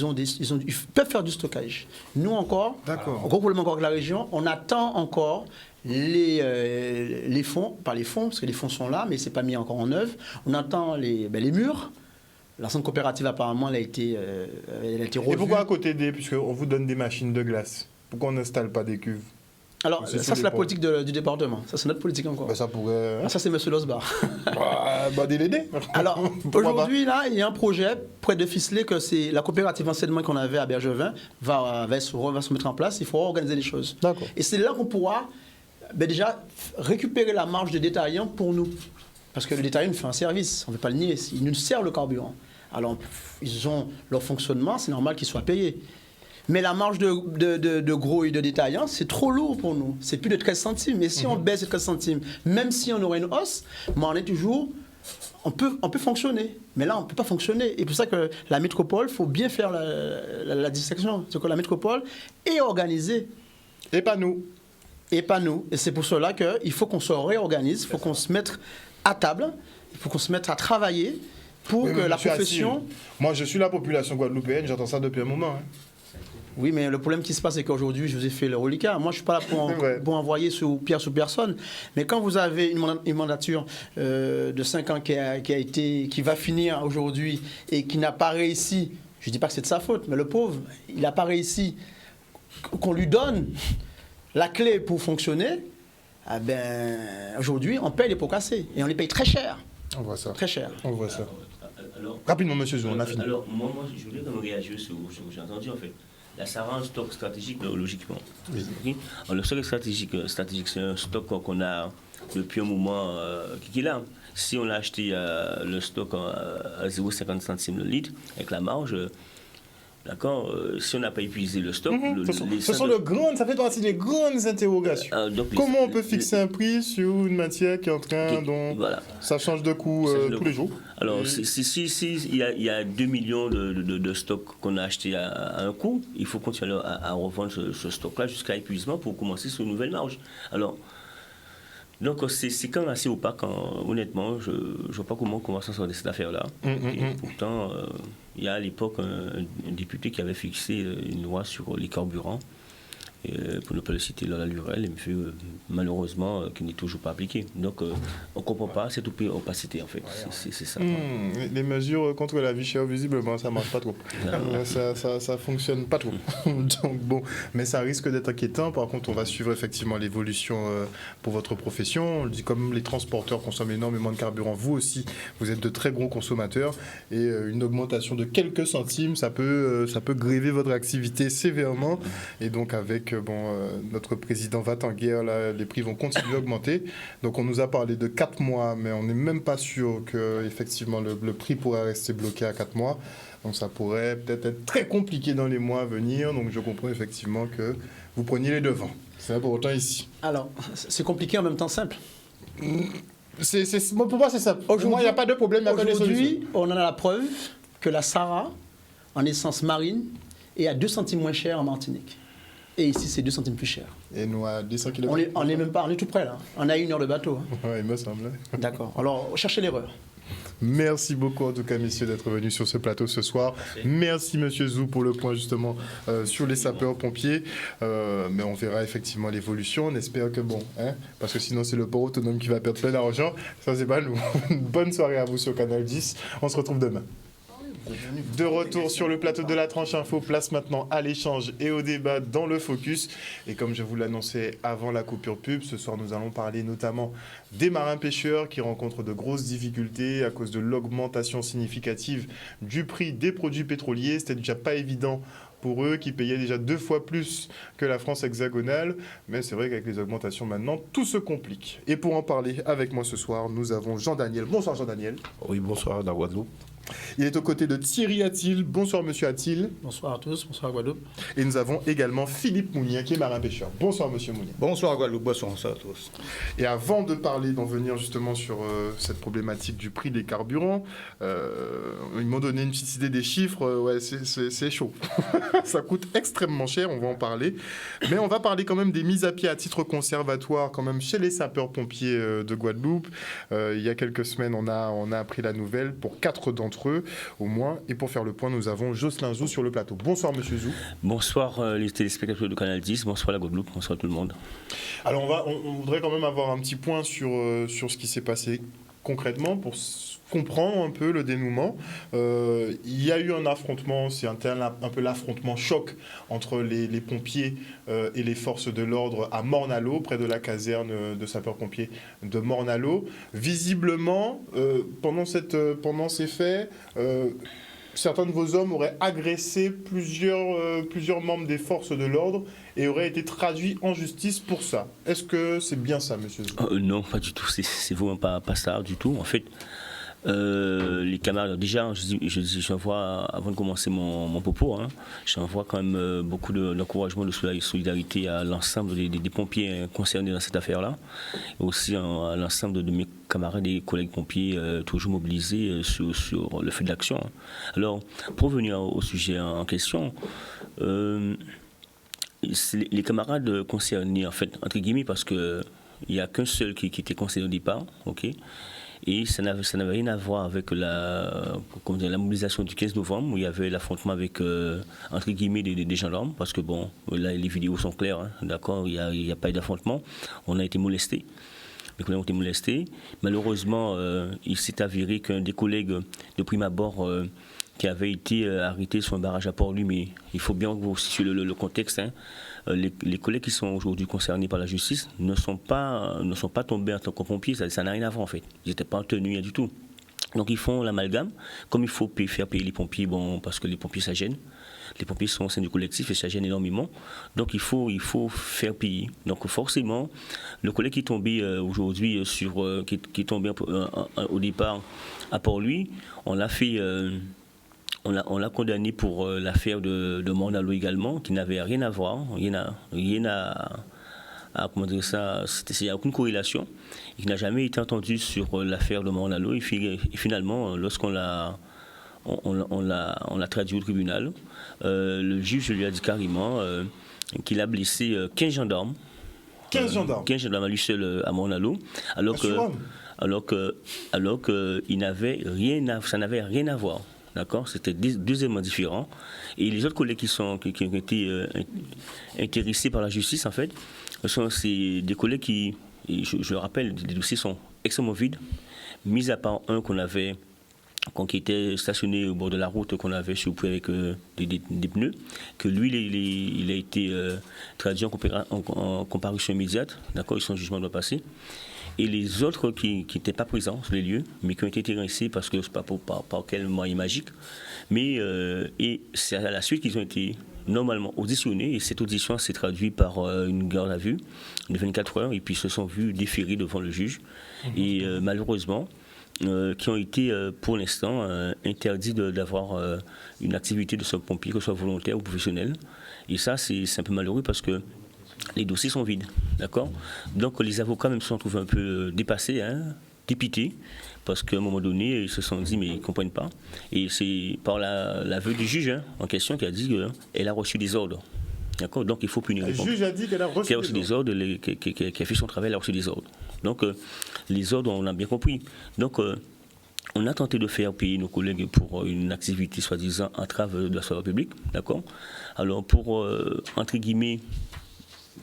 peuvent faire du stockage. Nous encore, gros problème encore avec la région, on attend encore les fonds, pas les fonds, parce que les fonds sont là, mais ce n'est pas mis encore en œuvre. On attend les murs. L'ensemble coopérative, apparemment, elle a été revue. Et pourquoi à côté puisqu'on vous donne des machines de glace, pourquoi on n'installe pas des cuves? Alors, ça, c'est la politique du département. Ça, c'est notre politique encore. Ben, ça pourrait... Ça, c'est M. Losbar. L'aider. Alors, aujourd'hui, là, il y a un projet près de ficeler que c'est la coopérative enseignement qu'on avait à Bergevin va se mettre en place. Il faut organiser les choses. D'accord. Et c'est là qu'on pourra déjà récupérer la marge des détaillants pour nous. Parce que le détaillant nous fait un service, on ne peut pas le nier. Il nous sert le carburant. Alors, ils ont leur fonctionnement, c'est normal qu'ils soient payés. Mais la marge de gros et de détaillants, c'est trop lourd pour nous. C'est plus de 13 centimes. Et si on baisse les 13 centimes, même si on aurait une hausse, on est toujours... On peut fonctionner. Mais là, on ne peut pas fonctionner. Et pour ça que la métropole, il faut bien faire la distinction. C'est que la métropole est organisée. Et pas nous. Et pas nous. Et c'est pour cela qu'il faut qu'on se réorganise, il faut qu'on se mette à table, il faut qu'on se mette à travailler pour que la profession... Assir. Moi, je suis la population guadeloupéenne, j'entends ça depuis un moment. Oui, mais le problème qui se passe, c'est qu'aujourd'hui, je vous ai fait le reliquat. Moi, je ne suis pas là pour envoyer pierre sur personne. Mais quand vous avez une mandature de 5 ans qui va finir aujourd'hui et qui n'a pas réussi, je ne dis pas que c'est de sa faute, mais le pauvre, il n'a pas réussi, qu'on lui donne la clé pour fonctionner, aujourd'hui, on paye les pots cassés. Et on les paye très cher. On voit ça. Très cher. On voit ça. Rapidement, monsieur Zou, on a fini. Alors, moi, je voulais comme réagir sur ce que j'ai entendu, en fait. La Sahara a un stock stratégique, logiquement. Oui. Okay? Alors, le stock stratégique c'est un stock qu'on a depuis un moment qui est là. Si on a acheté le stock à 0,50 centimes le litre, avec la marge, d'accord, si on n'a pas épuisé le stock... ça fait partie des grandes interrogations. Comment on peut fixer un prix sur une matière qui est en train, dont ça change de coût tous les jours? Alors, il y a 2 millions de stocks qu'on a achetés à un coût, il faut continuer à revendre ce stock-là jusqu'à épuisement pour commencer sur une nouvelle marge. Alors, donc c'est quand même assez opaque, honnêtement, je ne vois pas comment on va s'en sortir de cette affaire-là. Et pourtant, il y a à l'époque un député qui avait fixé une loi sur les carburants, pour ne pas le citer, Lola Lurel, et malheureusement, qui n'est toujours pas appliqué. Donc, on ne comprend pas cette opacité, en fait. C'est ça. Les mesures contre la vie chère, visiblement, ça ne marche pas trop. Ça ne fonctionne pas trop. Donc, bon, mais ça risque d'être inquiétant. Par contre, on va suivre effectivement l'évolution pour votre profession. On le dit, comme les transporteurs consomment énormément de carburant, vous aussi, vous êtes de très gros consommateurs. Et une augmentation de quelques centimes, ça peut gréver votre activité sévèrement. Et donc, avec que notre président va en guerre, là, les prix vont continuer à augmenter. Donc on nous a parlé de 4 mois, mais on n'est même pas sûr que effectivement le prix pourrait rester bloqué à 4 mois. Donc ça pourrait peut-être être très compliqué dans les mois à venir. Donc je comprends effectivement que vous preniez les devants. C'est pas pour autant ici. Alors, c'est compliqué en même temps simple. Pour moi, c'est ça. Pour moi, il n'y a pas de problème. Aujourd'hui, on en a la preuve que la Sarah, en essence marine, est à 2 centimes moins cher en Martinique. Et ici, c'est 2 centimes plus cher. Et nous, à 200 km. On est même pas, on est tout près là. On a 1 heure de bateau. Oui, il me semble. D'accord. Alors, cherchez l'erreur. Merci beaucoup en tout cas messieurs d'être venus sur ce plateau ce soir. Merci monsieur Zou pour le point justement sur les sapeurs-pompiers. Mais on verra effectivement l'évolution. On espère que parce que sinon c'est le port autonome qui va perdre plein d'argent. Ça c'est pas nous. Une bonne soirée à vous sur Canal 10. On se retrouve demain. De retour sur le plateau de la tranche info, place maintenant à l'échange et au débat dans le focus. Et comme je vous l'annonçais avant la coupure pub, ce soir nous allons parler notamment des marins pêcheurs qui rencontrent de grosses difficultés à cause de l'augmentation significative du prix des produits pétroliers. C'était déjà pas évident pour eux qui payaient déjà 2 fois plus que la France hexagonale. Mais c'est vrai qu'avec les augmentations maintenant, tout se complique. Et pour en parler avec moi ce soir, nous avons Jean-Daniel. Bonsoir Jean-Daniel. Oui, bonsoir, dans Guadeloupe. Il est aux côtés de Thierry Attil. Bonsoir monsieur Attil. Bonsoir à tous, bonsoir à Guadeloupe. Et nous avons également Philippe Mounien qui est marin-pêcheur. Bonsoir monsieur Mounien. Bonsoir Guadeloupe, bonsoir à tous. Et avant de parler, d'en venir justement sur cette problématique du prix des carburants, ils m'ont donné une petite idée des chiffres. C'est chaud. Ça coûte extrêmement cher, on va en parler. Mais on va parler quand même des mises à pied à titre conservatoire quand même chez les sapeurs-pompiers de Guadeloupe. Il y a quelques semaines, on a appris la nouvelle pour 4 d'entre eux au moins. Et pour faire le point, nous avons Jocelyn Zou sur le plateau. Bonsoir monsieur Zou. Bonsoir les téléspectateurs de Canal 10, bonsoir la Guadeloupe, bonsoir tout le monde. Alors on voudrait quand même avoir un petit point sur ce qui s'est passé concrètement pour comprendre un peu le dénouement. Il y a eu un affrontement, c'est un peu l'affrontement choc entre les pompiers et les forces de l'ordre à Morne-à-l'Eau, près de la caserne de sapeurs-pompiers de Morne-à-l'Eau. Visiblement, pendant ces faits, certains de vos hommes auraient agressé plusieurs membres des forces de l'ordre et auraient été traduits en justice pour ça. Est-ce que c'est bien ça, monsieur Zou ? Non, pas du tout. C'est vraiment pas ça du tout. En fait, les camarades, déjà, j'envoie, avant de commencer mon propos, j'envoie quand même beaucoup d'encouragement, de solidarité à l'ensemble des pompiers concernés dans cette affaire-là, et aussi à l'ensemble de mes camarades et collègues pompiers toujours mobilisés sur le feu de l'action. Alors, pour venir au sujet en question, les camarades concernés, en fait, entre guillemets, parce qu'il n'y a qu'un seul qui était concerné au départ, ok. Et ça n'avait rien à voir avec la mobilisation du 15 novembre, où il y avait l'affrontement avec, entre guillemets, des gendarmes, parce que bon, là, les vidéos sont claires, d'accord, il n'y a pas eu d'affrontement, on a été molestés. Les collègues ont été molestés. Malheureusement, il s'est avéré qu'un des collègues de prime abord qui avait été arrêté sur un barrage à Port-Louis, mais il faut bien vous situer le contexte. Les collègues qui sont aujourd'hui concernés par la justice ne sont pas tombés en tant que pompiers, ça n'a rien à voir en fait. Ils n'étaient pas en tenue, rien du tout. Donc ils font l'amalgame, comme il faut faire payer les pompiers, parce que les pompiers ça gêne. Les pompiers sont au sein du collectif et ça gêne énormément. Donc il faut faire payer. Donc forcément, le collègue qui est tombé aujourd'hui qui est tombé au départ à Port-Louis, on l'a fait. On l'a condamné pour l'affaire de Morne-à-l'Eau également, qui n'avait rien à voir, rien à comment dire ça, il n'y a aucune corrélation, et qui n'a jamais été entendu sur l'affaire de Morne-à-l'Eau. Et finalement, lorsqu'on l'a traduit au tribunal, le juge lui a dit carrément qu'il a blessé 15 gendarmes. 15 gendarmes 15 gendarmes à lui seul à Morne-à-l'Eau, alors que ça n'avait rien à voir. D'accord, c'était deux éléments différents. Et les autres collègues qui ont été intéressés par la justice, en fait, c'est des collègues qui, je le rappelle, les dossiers sont extrêmement vides, mis à part un qui était stationné au bord de la route, qu'on avait surpris avec des pneus, que lui, il a été traduit en comparution immédiate. D'accord, son jugement doit passer. Et les autres qui n'étaient pas présents sur les lieux, mais qui ont été intéressés parce que c'est pas par quel moyen magique, mais et c'est à la suite qu'ils ont été normalement auditionnés, et cette audition s'est traduite par une garde à vue de 24 heures, et puis se sont vus déférer devant le juge, et malheureusement, qui ont été pour l'instant interdits d'avoir une activité de sapeur-pompier, que ce soit volontaire ou professionnelle. Et ça, c'est un peu malheureux parce que les dossiers sont vides, d'accord? Donc les avocats même se sont trouvés un peu dépassés, dépités, parce qu'à un moment donné, ils se sont dit, mais ils ne comprennent pas. Et c'est par l'aveu du juge en question qui a dit qu'elle a reçu des ordres. D'accord? Donc il faut punir les pompiers. Le juge a dit qu'elle a reçu des ordres, qui a fait son travail, elle a reçu des ordres. Donc les ordres, on a bien compris. Donc on a tenté de faire payer nos collègues pour une activité soi-disant entrave de la santé publique. D'accord? Alors pour, entre guillemets,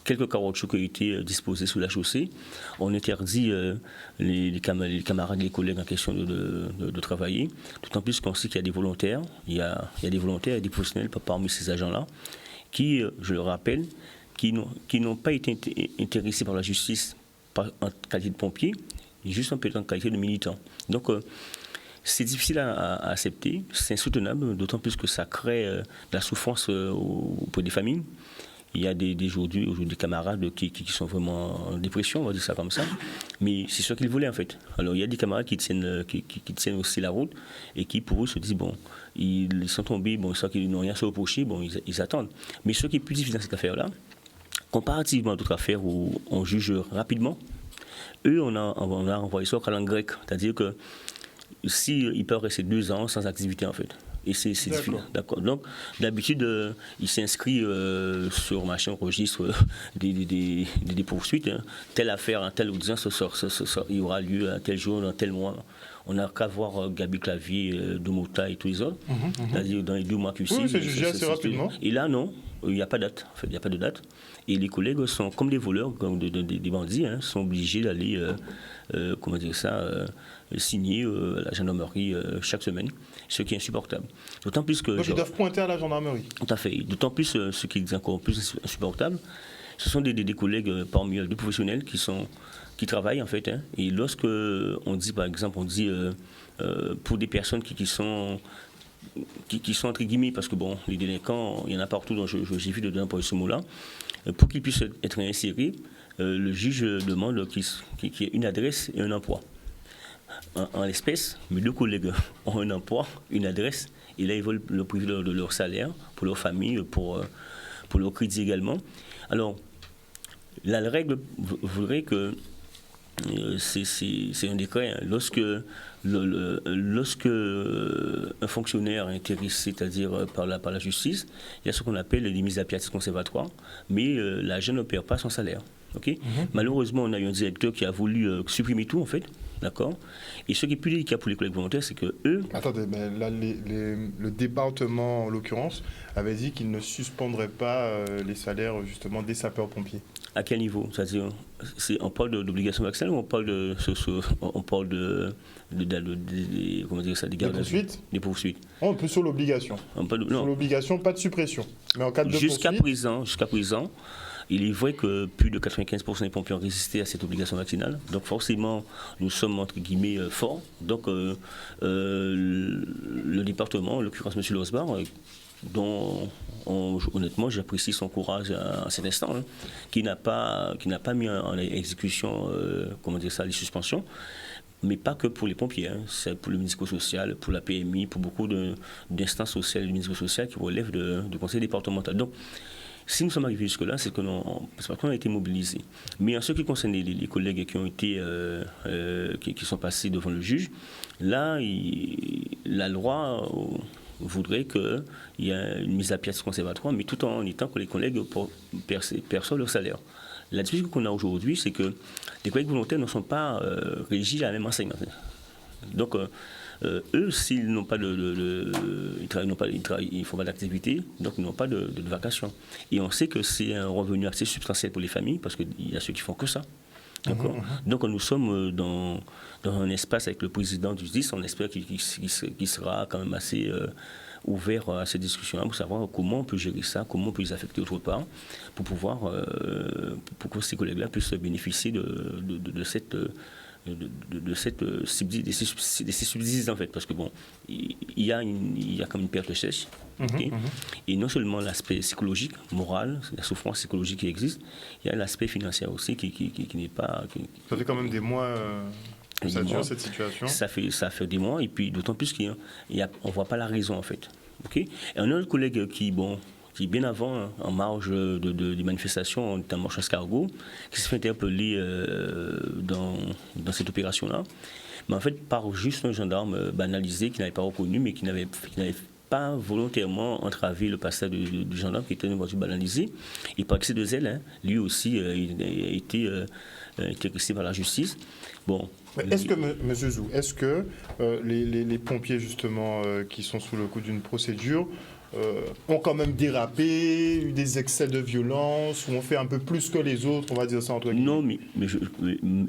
quelques caoutchoucs qui ont été disposés sous la chaussée, on interdit les camarades, les collègues en question de travailler, d'autant plus qu'on sait qu'il y a des volontaires, il y a des volontaires et des professionnels parmi ces agents-là, qui, je le rappelle, qui n'ont pas été intéressés par la justice en qualité de pompiers, juste en qualité de militants. Donc, c'est difficile à accepter, c'est insoutenable, d'autant plus que ça crée de la souffrance auprès des familles. Il y a aujourd'hui des camarades qui sont vraiment en dépression, on va dire ça comme ça, mais c'est ce qu'ils voulaient en fait. Alors il y a des camarades qui tiennent aussi la route et qui pour eux se disent, bon, ils sont tombés, bon, ils savent qu'ils n'ont rien à se reprocher, bon, ils attendent. Mais ce qui est plus difficile dans cette affaire-là, comparativement à d'autres affaires où on juge rapidement, eux, on a envoyé ça au calendrier grec, c'est-à-dire que ils peuvent rester 2 ans sans activité en fait. Et c'est difficile. D'accord. Donc, d'habitude, il s'inscrit sur machin registre des poursuites. Telle affaire, en telle audience, il y aura lieu à tel jour, dans tel mois. On n'a qu'à voir Gabi Clavier, Domota et tous les autres. C'est-à-dire dans les 2 mois qui suivent. Oui, c'est jugé assez rapidement. Et là, non, il n'y a pas de date. En fait, il n'y a pas de date. Et les collègues sont comme des voleurs, comme des bandits, sont obligés d'aller, signer à la gendarmerie chaque semaine, ce qui est insupportable. D'autant plus que... Donc ils doivent pointer à la gendarmerie. Tout à fait. D'autant plus, ce qui est encore plus insupportable, ce sont des collègues parmi des professionnels qui travaillent en fait. Et lorsque on dit, par exemple, pour des personnes qui sont entre guillemets, parce que bon, les délinquants, il y en a partout, donc j'ai vu dedans pour ce mot-là, pour qu'ils puissent être insérés, le juge demande qu'il y ait une adresse et un emploi. En l'espèce, mes 2 collègues ont un emploi, une adresse, et là ils veulent le priver de leur salaire, pour leur famille, pour leur crédit également. Alors, la règle voudrait que c'est un décret. Lorsque un fonctionnaire est intéressé, c'est-à-dire par la justice, il y a ce qu'on appelle les mises à pied à titre conservatoire, mais l'agent ne perd pas son salaire. Okay? Malheureusement, on a eu un directeur qui a voulu supprimer tout, en fait. D'accord. Et ce qui est plus délicat pour les collègues volontaires, c'est que eux... Attendez, mais là, le département, en l'occurrence, avait dit qu'il ne suspendrait pas les salaires, justement, des sapeurs-pompiers. À quel niveau? C'est-à-dire, on parle d'obligation vaccinale ou on parle comment dire ça, des poursuites? Des poursuites. On peut sur l'obligation. Sur l'obligation, pas de suppression. Mais en cas de jusqu'à présent, il est vrai que plus de 95% des pompiers ont résisté à cette obligation vaccinale. Donc forcément, nous sommes entre guillemets forts. Donc le département, en l'occurrence M. Losbar, dont honnêtement j'apprécie son courage à cet instant, qui n'a pas mis en exécution les suspensions, mais pas que pour les pompiers, c'est pour le médico-social, pour la PMI, pour beaucoup d'instances sociales du médico-social qui relèvent du conseil départemental. Donc si nous sommes arrivés jusque-là, c'est parce qu'on a été mobilisés. Mais en ce qui concerne les collègues qui ont été, qui sont passés devant le juge, là, la loi voudrait qu'il y ait une mise à pied conservatoire, mais tout en étant que les collègues perçoivent leur salaire. La difficulté qu'on a aujourd'hui, c'est que les collègues volontaires ne sont pas régis à la même enseigne. Donc, eux, s'ils n'ont pas ils font pas d'activité, donc ils n'ont pas de vacation. Et on sait que c'est un revenu assez substantiel pour les familles, parce qu'il y a ceux qui font que ça. Donc nous sommes dans un espace avec le président du SDIS, on espère qu'il sera quand même assez ouvert à cette discussion-là pour savoir comment on peut gérer ça, comment on peut les affecter autre part, pour pouvoir, pour que ces collègues-là puissent bénéficier de cette ces subsides en fait, parce que bon, il y a comme une perte sèche, okay? Et non seulement l'aspect psychologique, moral, la souffrance psychologique qui existe, il y a l'aspect financier aussi qui n'est pas... Ça fait quand même des mois que ça dure cette situation. Ça fait des mois, et puis d'autant plus qu'on ne voit pas la raison en fait. Okay? Et un autre collègue qui bien avant, en marge des manifestations, notamment chez Escargot, qui s'est fait interpeller dans cette opération-là. Mais en fait, par juste un gendarme banalisé qui n'avait pas reconnu, mais qui n'avait pas volontairement entravé le passage du gendarme qui était une voiture banalisée. Et par excès de zèle, hein, lui aussi, il a été intéressé par la justice. Bon. Est-ce que, M. Zou, est-ce que les pompiers, justement, qui sont sous le coup d'une procédure, ont quand même dérapé, eu des excès de violence, ou ont fait un peu plus que les autres, on va dire ça entre guillemets? Non, mais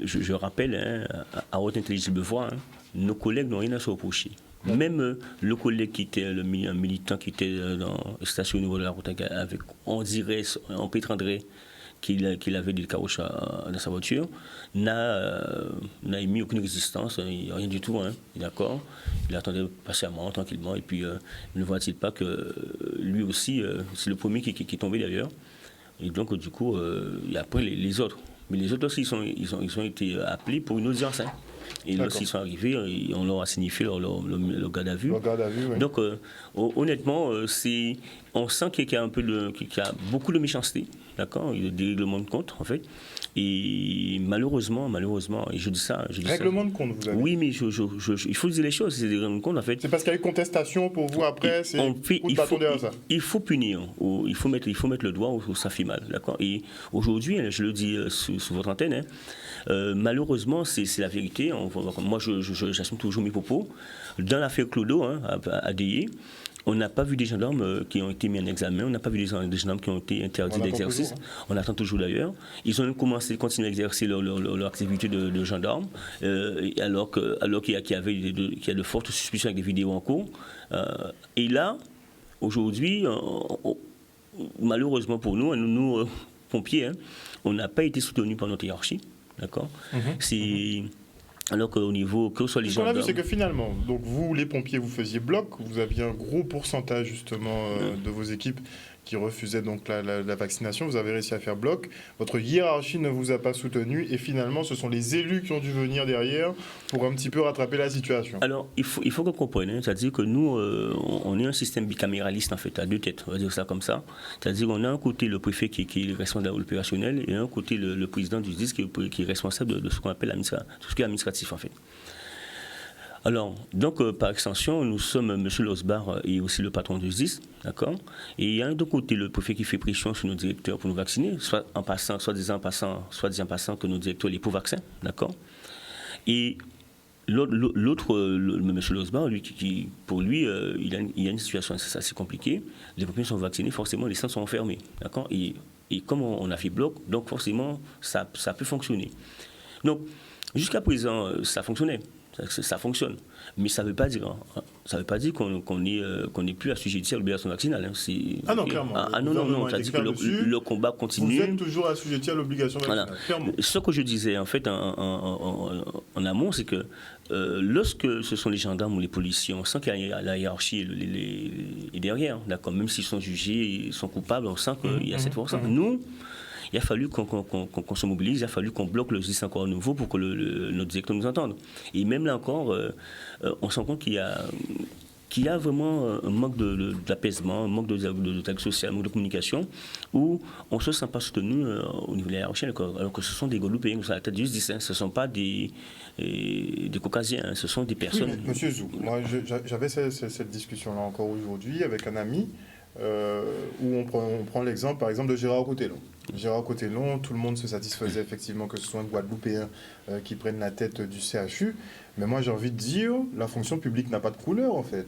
je rappelle, hein, à haute intelligible voix, hein, nos collègues n'ont rien à se reprocher. Même le collègue qui était un militant qui était stationné au niveau de la route avec, on dirait, on prétendrait qu'il avait des caroches dans sa voiture, n'a émis aucune résistance, rien du tout, hein, d'accord. Il attendait patiemment, tranquillement, et puis ne voit-il pas que lui aussi, c'est le premier qui est tombé d'ailleurs, et donc du coup, il y a après les autres. Mais les autres aussi, ils ont été appelés pour une audience, hein. Et lorsqu'ils sont arrivés, on leur a signifié le garde à vue. Oui. Donc, honnêtement, on sent qu'il y a beaucoup de méchanceté, d'accord, il y a des règlements de compte, en fait. Et malheureusement, et je dis ça... Règlement de compte, vous avez? Oui, mais il faut dire les choses, c'est des règlements de compte, en fait. C'est parce qu'il y a eu contestation pour vous après, il faut punir, il faut mettre le doigt où ça fait mal, d'accord. Et aujourd'hui, je le dis sous votre antenne, hein, malheureusement, c'est la vérité. Moi, j'assume toujours mes propos. Dans l'affaire Clodo, hein, à Dayé, on n'a pas vu des gendarmes qui ont été mis en examen, on n'a pas vu des gendarmes qui ont été interdits d'exercice. On attend toujours d'ailleurs. Ils ont continué à exercer leur activité de gendarme, alors qu'il y a de fortes suspicions avec des vidéos en cours. Et là, aujourd'hui, malheureusement pour nous pompiers, hein, on n'a pas été soutenus par notre hiérarchie. D'accord. Alors qu'au niveau, que ce soit les gendarmes... Ce qu'on a vu, c'est que finalement, donc vous, les pompiers, vous faisiez bloc, vous aviez un gros pourcentage justement de vos équipes qui refusaient donc la vaccination, vous avez réussi à faire bloc, votre hiérarchie ne vous a pas soutenu, et finalement, ce sont les élus qui ont dû venir derrière pour un petit peu rattraper la situation. Alors, il faut qu'on comprenne, hein, c'est-à-dire que nous, on est un système bicaméraliste, en fait, à deux têtes, on va dire ça comme ça. C'est-à-dire qu'on a un côté le préfet qui est responsable de l'opérationnel, et un côté le président du SDIS qui est responsable de ce qu'on appelle tout ce qui est administratif, en fait. Alors, donc, par extension, nous sommes M. Losbar et aussi le patron du SDIS, d'accord. Et il y a d'un côté le préfet qui fait pression sur nos directeurs pour nous vacciner, soit disant en passant que nos directeurs les pour-vaccins, d'accord. Et l'autre, M. Losbar, lui, pour lui, il y a une situation assez compliquée. Les pompiers sont vaccinés, forcément, les centres sont fermés, d'accord. Et comme on a fait bloc, donc forcément, ça peut fonctionner. Donc, jusqu'à présent, ça fonctionnait. Ça fonctionne, mais ça ne veut pas dire qu'on n'est plus assujetti à l'obligation vaccinale. Hein. Ah non, clairement. Non, c'est-à-dire que le combat continue. Vous êtes toujours assujetti à l'obligation vaccinale, voilà. clairement. Ce que je disais en fait en amont, c'est que lorsque ce sont les gendarmes ou les policiers, on sent qu'il y a la hiérarchie est derrière, d'accord. Même s'ils sont jugés, ils sont coupables, on sent qu'il y a cette force. Nous, il a fallu qu'on se mobilise, il a fallu qu'on bloque le SDIS encore à nouveau pour que notre directeur nous entende. Et même là encore, on se rend compte qu'il y a vraiment un manque d'apaisement, un manque de dialogue social, un manque de communication, où on ne se sent pas soutenu au niveau de la hiérarchie, alors que ce sont des Guadeloupéens qui sont à la tête du SDIS, hein. Ce ne sont pas des Caucasiens, hein. Ce sont des personnes... Oui, Monsieur Zou, moi j'avais cette discussion-là encore aujourd'hui avec un ami, où on prend l'exemple par exemple de Gérard Cotellon. Gérard Cotellon, tout le monde se satisfaisait effectivement que ce soit un Guadeloupéen qui prenne la tête du CHU, mais moi j'ai envie de dire, la fonction publique n'a pas de couleur en fait.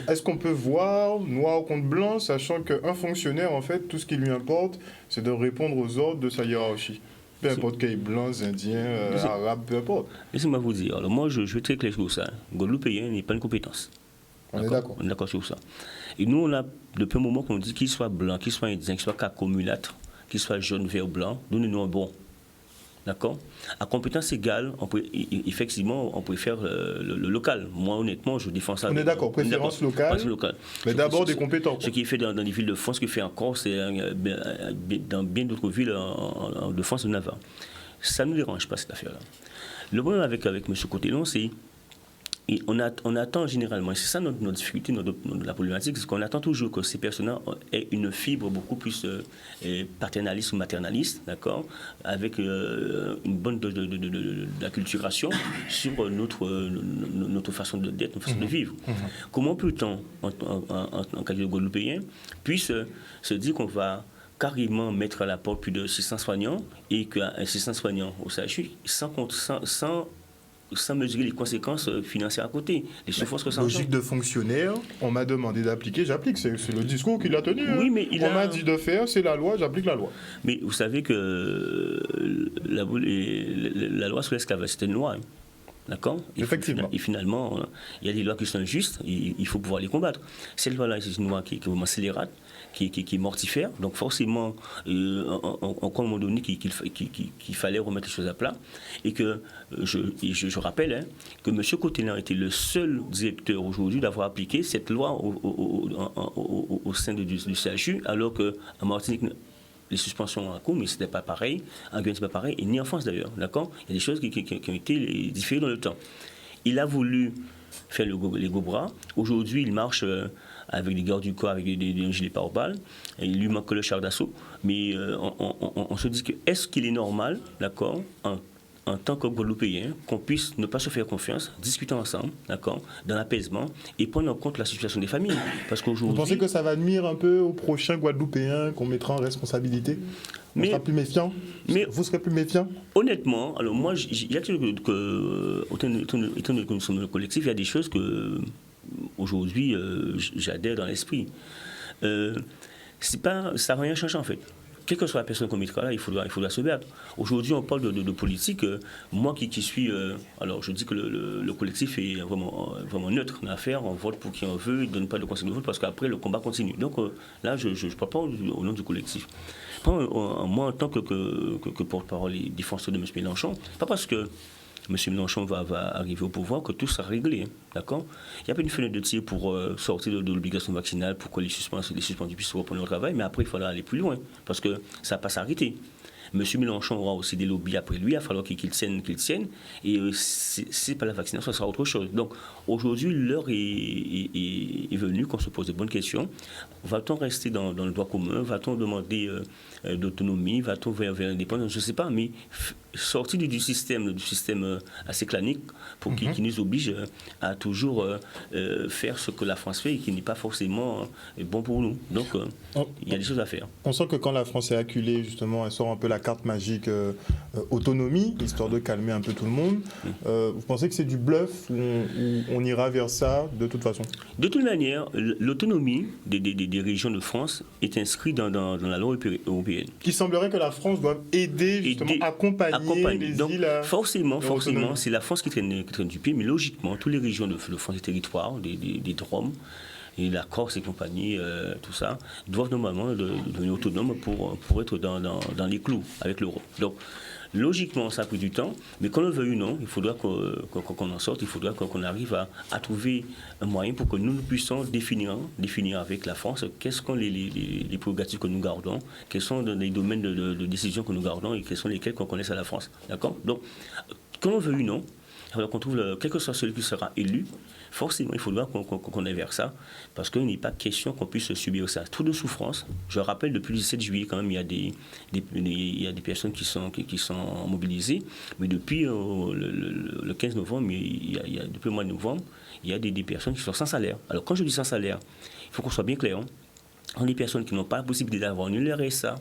Est-ce qu'on peut voir noir contre blanc, sachant qu'un fonctionnaire en fait, tout ce qui lui importe, c'est de répondre aux ordres de sa hiérarchie? Peu importe qu'il y ait blancs, indiens, arabes, peu importe. Laissez-moi vous dire, alors moi je vais très clair sur ça. Guadeloupéen n'est pas une compétence. On est d'accord. On est d'accord sur ça. Et nous, on a depuis un moment qu'on dit qu'il soit blanc, qu'il soit indien, qu'il soit cacomulâtre, qu'il soit jaune, vert, blanc, donnez-nous un bon. D'accord. À compétence égale, effectivement, on préfère le local. Moi, honnêtement, je défends ça. On est d'accord, préférence locale. Mais d'abord des compétents. Ce qui est fait dans les villes de France, ce qui est fait en Corse, c'est dans bien d'autres villes de France et de Navarre. Ça ne nous dérange pas, cette affaire-là. Le problème avec M. Cotellon, c'est on attend généralement, et c'est ça notre difficulté, la problématique, c'est qu'on attend toujours que ces personnes aient une fibre beaucoup plus paternaliste ou maternaliste, d'accord, avec une bonne dose d'acculturation sur notre façon d'être, notre façon de vivre. Comment peut-on, en cas de Guadeloupéen, puisse se dire qu'on va carrément mettre à la porte plus de 600 soignants et qu'un 600 soignants au CHU sans mesurer les conséquences financières à côté, les souffrances que ça engendre. Logique de fonctionnaire, on m'a demandé d'appliquer, j'applique. C'est le discours qu'il a tenu. Oui, mais on m'a dit de faire, c'est la loi, j'applique la loi. Mais vous savez que la loi sur l'esclavage, c'était une loi. Hein. D'accord. Effectivement. Et finalement, il y a des lois qui sont injustes, il faut pouvoir les combattre. Cette loi-là, c'est une loi qui est vraiment scélérate, qui est mortifère. Donc forcément, en un moment donné, qu'il fallait remettre les choses à plat. Et que je rappelle que M. Cotellon était le seul directeur aujourd'hui d'avoir appliqué cette loi au sein du CHU, alors qu'à Martinique, les suspensions en cours, mais ce n'était pas pareil. En Guyane, ce n'est pas pareil, et ni en France d'ailleurs. D'accord. Il y a des choses qui ont été différées dans le temps. Il a voulu faire les gros bras. Aujourd'hui, il marche avec des gardes du corps, avec des gilets pare-balles. Il lui manque le char d'assaut. Mais on se dit que est-ce qu'il est normal, d'accord, en tant que Guadeloupéen, qu'on puisse ne pas se faire confiance, discuter ensemble, d'accord, dans l'apaisement et prendre en compte la situation des familles. Parce qu'aujourd'hui, vous pensez que ça va nuire un peu aux prochains Guadeloupéens qu'on mettra en responsabilité? On sera plus méfiant? Vous serez plus méfiant? Honnêtement, alors moi, il y a que étant donné que nous sommes le collectif, il y a des choses que aujourd'hui j'adhère dans l'esprit. Ça n'a rien changé en fait. Quelle que soit la personne qu'on mettra là, il faudra se battre. Aujourd'hui, on parle de politique. Moi qui suis... alors, je dis que le collectif est vraiment neutre dans l'affaire. On vote pour qui on veut, il ne donne pas de conseil de vote parce qu'après, le combat continue. Donc là, je ne parle pas au nom du collectif. Moi, en tant que porte-parole et défenseur de M. Mélenchon, pas parce que M. Mélenchon va arriver au pouvoir que tout sera réglé. Hein, d'accord. Il y a pas une fenêtre de tir pour sortir de l'obligation vaccinale, pour que les suspendus puissent reprendre leur travail, mais après, il faudra aller plus loin, parce que ça ne va pas s'arrêter. M. Mélenchon aura aussi des lobbies après lui, il va falloir qu'il tienne, et si ce n'est pas la vaccination, ça sera autre chose. Donc aujourd'hui, l'heure est venue qu'on se pose de bonnes questions. Va-t-on rester dans le droit commun? Va-t-on demander d'autonomie? Va-t-on vers l'indépendance? Je ne sais pas, mais sortir du système assez clanique qui nous oblige à toujours faire ce que la France fait et qui n'est pas forcément bon pour nous. Donc il y a des choses à faire. On sent que quand la France est acculée, justement, elle sort un peu la carte magique autonomie, histoire de calmer un peu tout le monde. Vous pensez que c'est du bluff ou on ira vers ça de toute façon? De toute manière, l'autonomie des régions de France est inscrite dans la loi européenne. Il semblerait que la France doit aider, justement, accompagner les Donc, îles. Forcément, c'est la France qui traîne du pied, mais logiquement, toutes les régions de France et territoires, des Drômes, et la Corse et compagnie, tout ça, doivent normalement devenir autonomes pour être dans les clous avec l'euro. Donc, logiquement, ça a pris du temps, mais qu'on le veuille ou non, il faudra qu'on en sorte, il faudra qu'on arrive à trouver un moyen pour que nous puissions définir avec la France quelles sont les prérogatives que nous gardons, quels sont les domaines de décision que nous gardons et quels sont lesquels qu'on connaisse à la France. D'accord? Donc, qu'on le veuille ou non, il faudra qu'on trouve, quel que soit celui qui sera élu, forcément, il faudra qu'on aille vers ça, parce qu'il n'est pas question qu'on puisse subir ça. Trop de souffrance. Je rappelle, depuis le 17 juillet, quand même, il y a des personnes qui sont mobilisées, mais depuis le 15 novembre, depuis le mois de novembre, il y a des personnes qui sont sans salaire. Alors, quand je dis sans salaire, il faut qu'on soit bien clair. On a des personnes qui n'ont pas la possibilité d'avoir ni le RSA,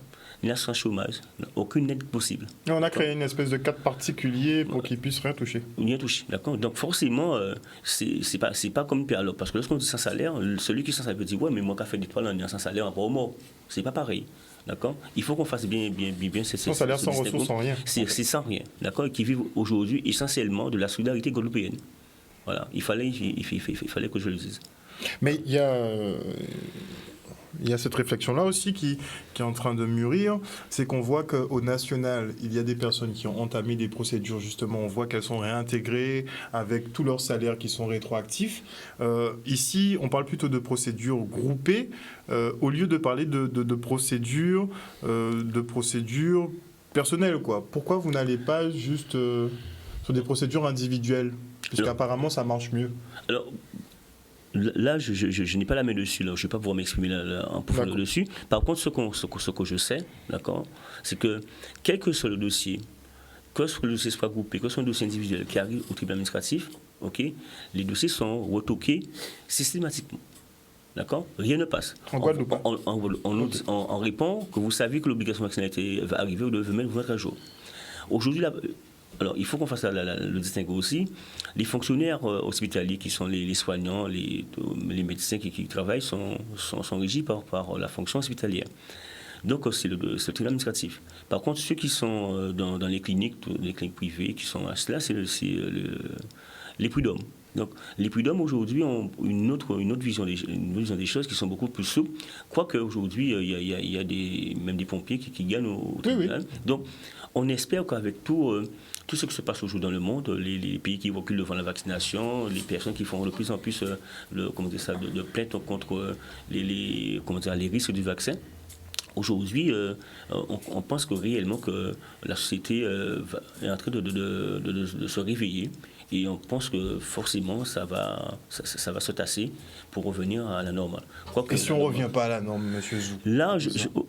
ni l'assurance chômage, aucune aide possible. Et on a créé une espèce de cadre particulier pour qu'ils puissent rien toucher. Rien toucher, d'accord. Donc forcément, c'est pas comme une perloque, parce que lorsqu'on dit sans salaire, celui qui est sans salaire peut dire ouais, mais moi qui a fait des toiles en sans salaire, rapport au mort, c'est pas pareil, d'accord. Il faut qu'on fasse bien sans salaire, sans ressources, sans rien. C'est sans rien, d'accord, qui vivent aujourd'hui essentiellement de la solidarité guadeloupéenne. Voilà, il fallait que je le dise. Mais il y a cette réflexion-là aussi qui est en train de mûrir, c'est qu'on voit qu'au national, il y a des personnes qui ont entamé des procédures, justement, on voit qu'elles sont réintégrées avec tous leurs salaires qui sont rétroactifs. Ici, on parle plutôt de procédures groupées, au lieu de parler de procédures personnelles, quoi. Pourquoi vous n'allez pas juste sur des procédures individuelles? Parce qu'apparemment, ça marche mieux. Alors, là, je n'ai pas la main dessus, là. Je ne vais pas pouvoir m'exprimer là, en profondeur dessus. Par contre, ce que je sais, d'accord, c'est que quel que soit le dossier, que le dossier soit groupé, que ce soit un dossier individuel qui arrive au tribunal administratif, ok, les dossiers sont retoqués systématiquement. D'accord? Rien ne passe. En Guadeloupe. On répond que vous savez que l'obligation vaccinale va arriver, vous devez vous mettre à jour. Aujourd'hui, alors, il faut qu'on fasse le distinguo aussi. Les fonctionnaires hospitaliers, qui sont les soignants, les médecins qui travaillent, sont régis par la fonction hospitalière. Donc, c'est le tribunal administratif. Par contre, ceux qui sont dans les cliniques privées, qui sont à cela, c'est les prud'hommes. Donc, les prud'hommes aujourd'hui ont une autre vision des choses qui sont beaucoup plus souples. Quoique aujourd'hui, il y a même des pompiers qui gagnent au tribunal. Oui. Donc, on espère qu'avec tout ce qui se passe aujourd'hui dans le monde, les pays qui reculent devant la vaccination, les personnes qui font de plus en plus de plaintes contre les risques du vaccin. Aujourd'hui, on pense que réellement que la société est en train de se réveiller. Et on pense que forcément, ça va se tasser pour revenir à la normale. Et si on ne revient pas à la norme, M. Zou? Là,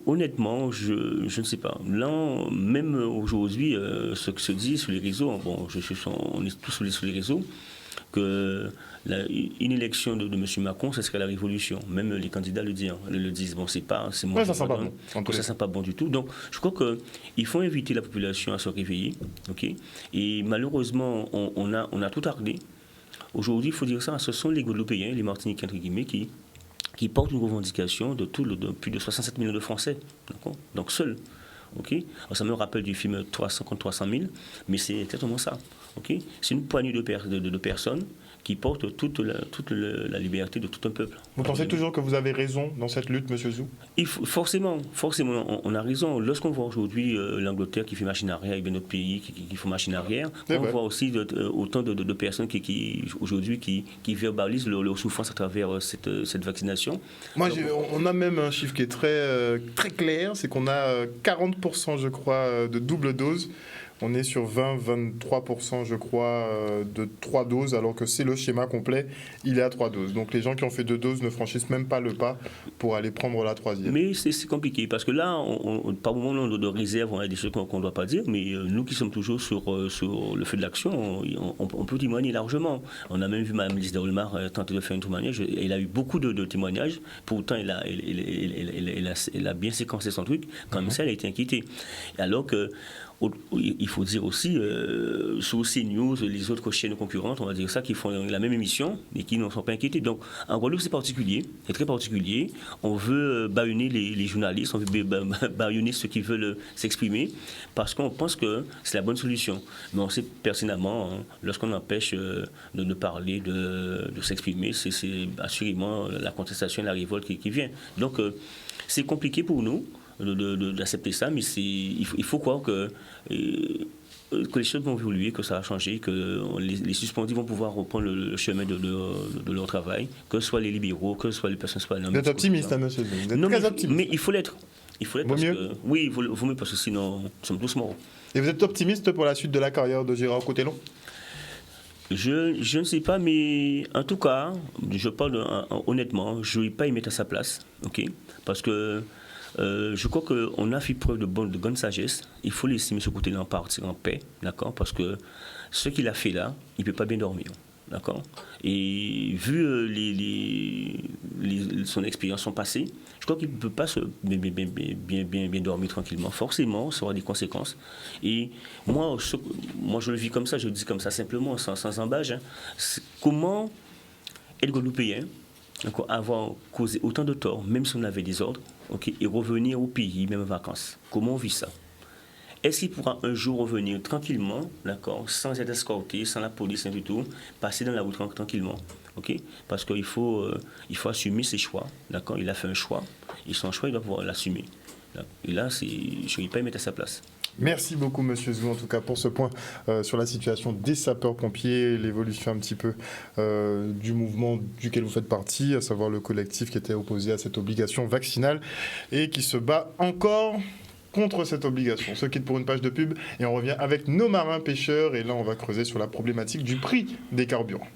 honnêtement, je ne sais pas. Là, même aujourd'hui, ce que se dit sur les réseaux, bon, on est tous sur les réseaux, que une élection de M. Macron, ce serait la révolution. Même les candidats le disent. Bon, c'est moi. Ouais, ça sent pas bon. Ça sent pas bon du tout. Donc, je crois qu'il faut inviter la population à se réveiller. Ok. Et malheureusement, on a tout tardé. Aujourd'hui, il faut dire ça, ce sont les Guadeloupéens, les Martiniquais, entre guillemets, qui portent une revendication de plus de 67 millions de Français. Donc, seuls. Okay. Alors, ça me rappelle du film 300 contre 300 000, mais c'est exactement ça. Okay. C'est une poignée de personnes qui portent toute la liberté de tout un peuple. Vous pensez toujours que vous avez raison dans cette lutte, M. Zou? Forcément, on a raison. Lorsqu'on voit aujourd'hui l'Angleterre qui fait machine arrière avec notre pays qui font machine arrière, on voit aussi autant de personnes aujourd'hui qui verbalisent leur souffrance à travers cette vaccination. On a même un chiffre qui est très, très clair, c'est qu'on a 40%, je crois, de double dose. On est sur 20-23%, je crois, de 3 doses, alors que c'est le schéma complet, il est à 3 doses. Donc les gens qui ont fait 2 doses ne franchissent même pas le pas pour aller prendre la 3e. Mais c'est compliqué, parce que là, par moment de réserve, on a des choses qu'on ne doit pas dire, mais nous qui sommes toujours sur le feu de l'action, on peut témoigner largement. On a même vu Mme Lise Olmar tenter de faire un témoignage, elle a eu beaucoup de témoignages, pourtant elle a bien séquencé son truc, quand même ça, elle a été inquiétée. Alors que il faut dire aussi, sur CNews, les autres chaînes concurrentes, on va dire ça, qui font la même émission et qui ne sont pas inquiétés. Donc, en Guadeloupe, c'est particulier, c'est très particulier. On veut bâillonner les journalistes, on veut bâillonner ceux qui veulent s'exprimer, parce qu'on pense que c'est la bonne solution. Mais on sait pertinemment, lorsqu'on empêche de parler, de s'exprimer, c'est assurément la contestation et la révolte qui vient. Donc, c'est compliqué pour nous d'accepter ça, mais il faut croire que les choses vont évoluer, que ça va changer, que les suspendus vont pouvoir reprendre le chemin de leur travail, que ce soit les libéraux, que ce soit les personnes soignantes. Vous êtes optimiste, hein, monsieur? Vous êtes très optimiste. Mais il faut l'être. Vaut mieux? Oui, il vaut mieux, parce que sinon, nous sommes tous morts. Et vous êtes optimiste pour la suite de la carrière de Gérard Cotellon? Je ne sais pas, mais en tout cas, je parle honnêtement, je ne vais pas y mettre à sa place, ok? Parce que je crois qu'on a fait preuve de bonne sagesse. Il faut laisser M. Cotellon partir en paix, d'accord? Parce que ce qu'il a fait là, il ne peut pas bien dormir, d'accord? Et vu son expérience, son passé, je crois qu'il ne peut pas bien dormir tranquillement. Forcément, ça aura des conséquences. Et moi, je le vis comme ça, je le dis comme ça simplement, sans embâche. Hein. Comment être guadeloupéen, avoir causé autant de tort, même si on avait des ordres, et revenir au pays, même en vacances. Comment on vit ça? Est-ce qu'il pourra un jour revenir tranquillement, d'accord, sans être escorté, sans la police, sans du tout, passer dans la route tranquillement? ok? Parce qu'il faut assumer ses choix, d'accord? Il a fait un choix, et son choix, il doit pouvoir l'assumer. Et là, je ne vais pas y mettre à sa place. Merci beaucoup, Monsieur Zou, en tout cas, pour ce point sur la situation des sapeurs-pompiers, l'évolution un petit peu du mouvement duquel vous faites partie, à savoir le collectif qui était opposé à cette obligation vaccinale et qui se bat encore contre cette obligation. On se quitte pour une page de pub et on revient avec nos marins pêcheurs. Et là, on va creuser sur la problématique du prix des carburants.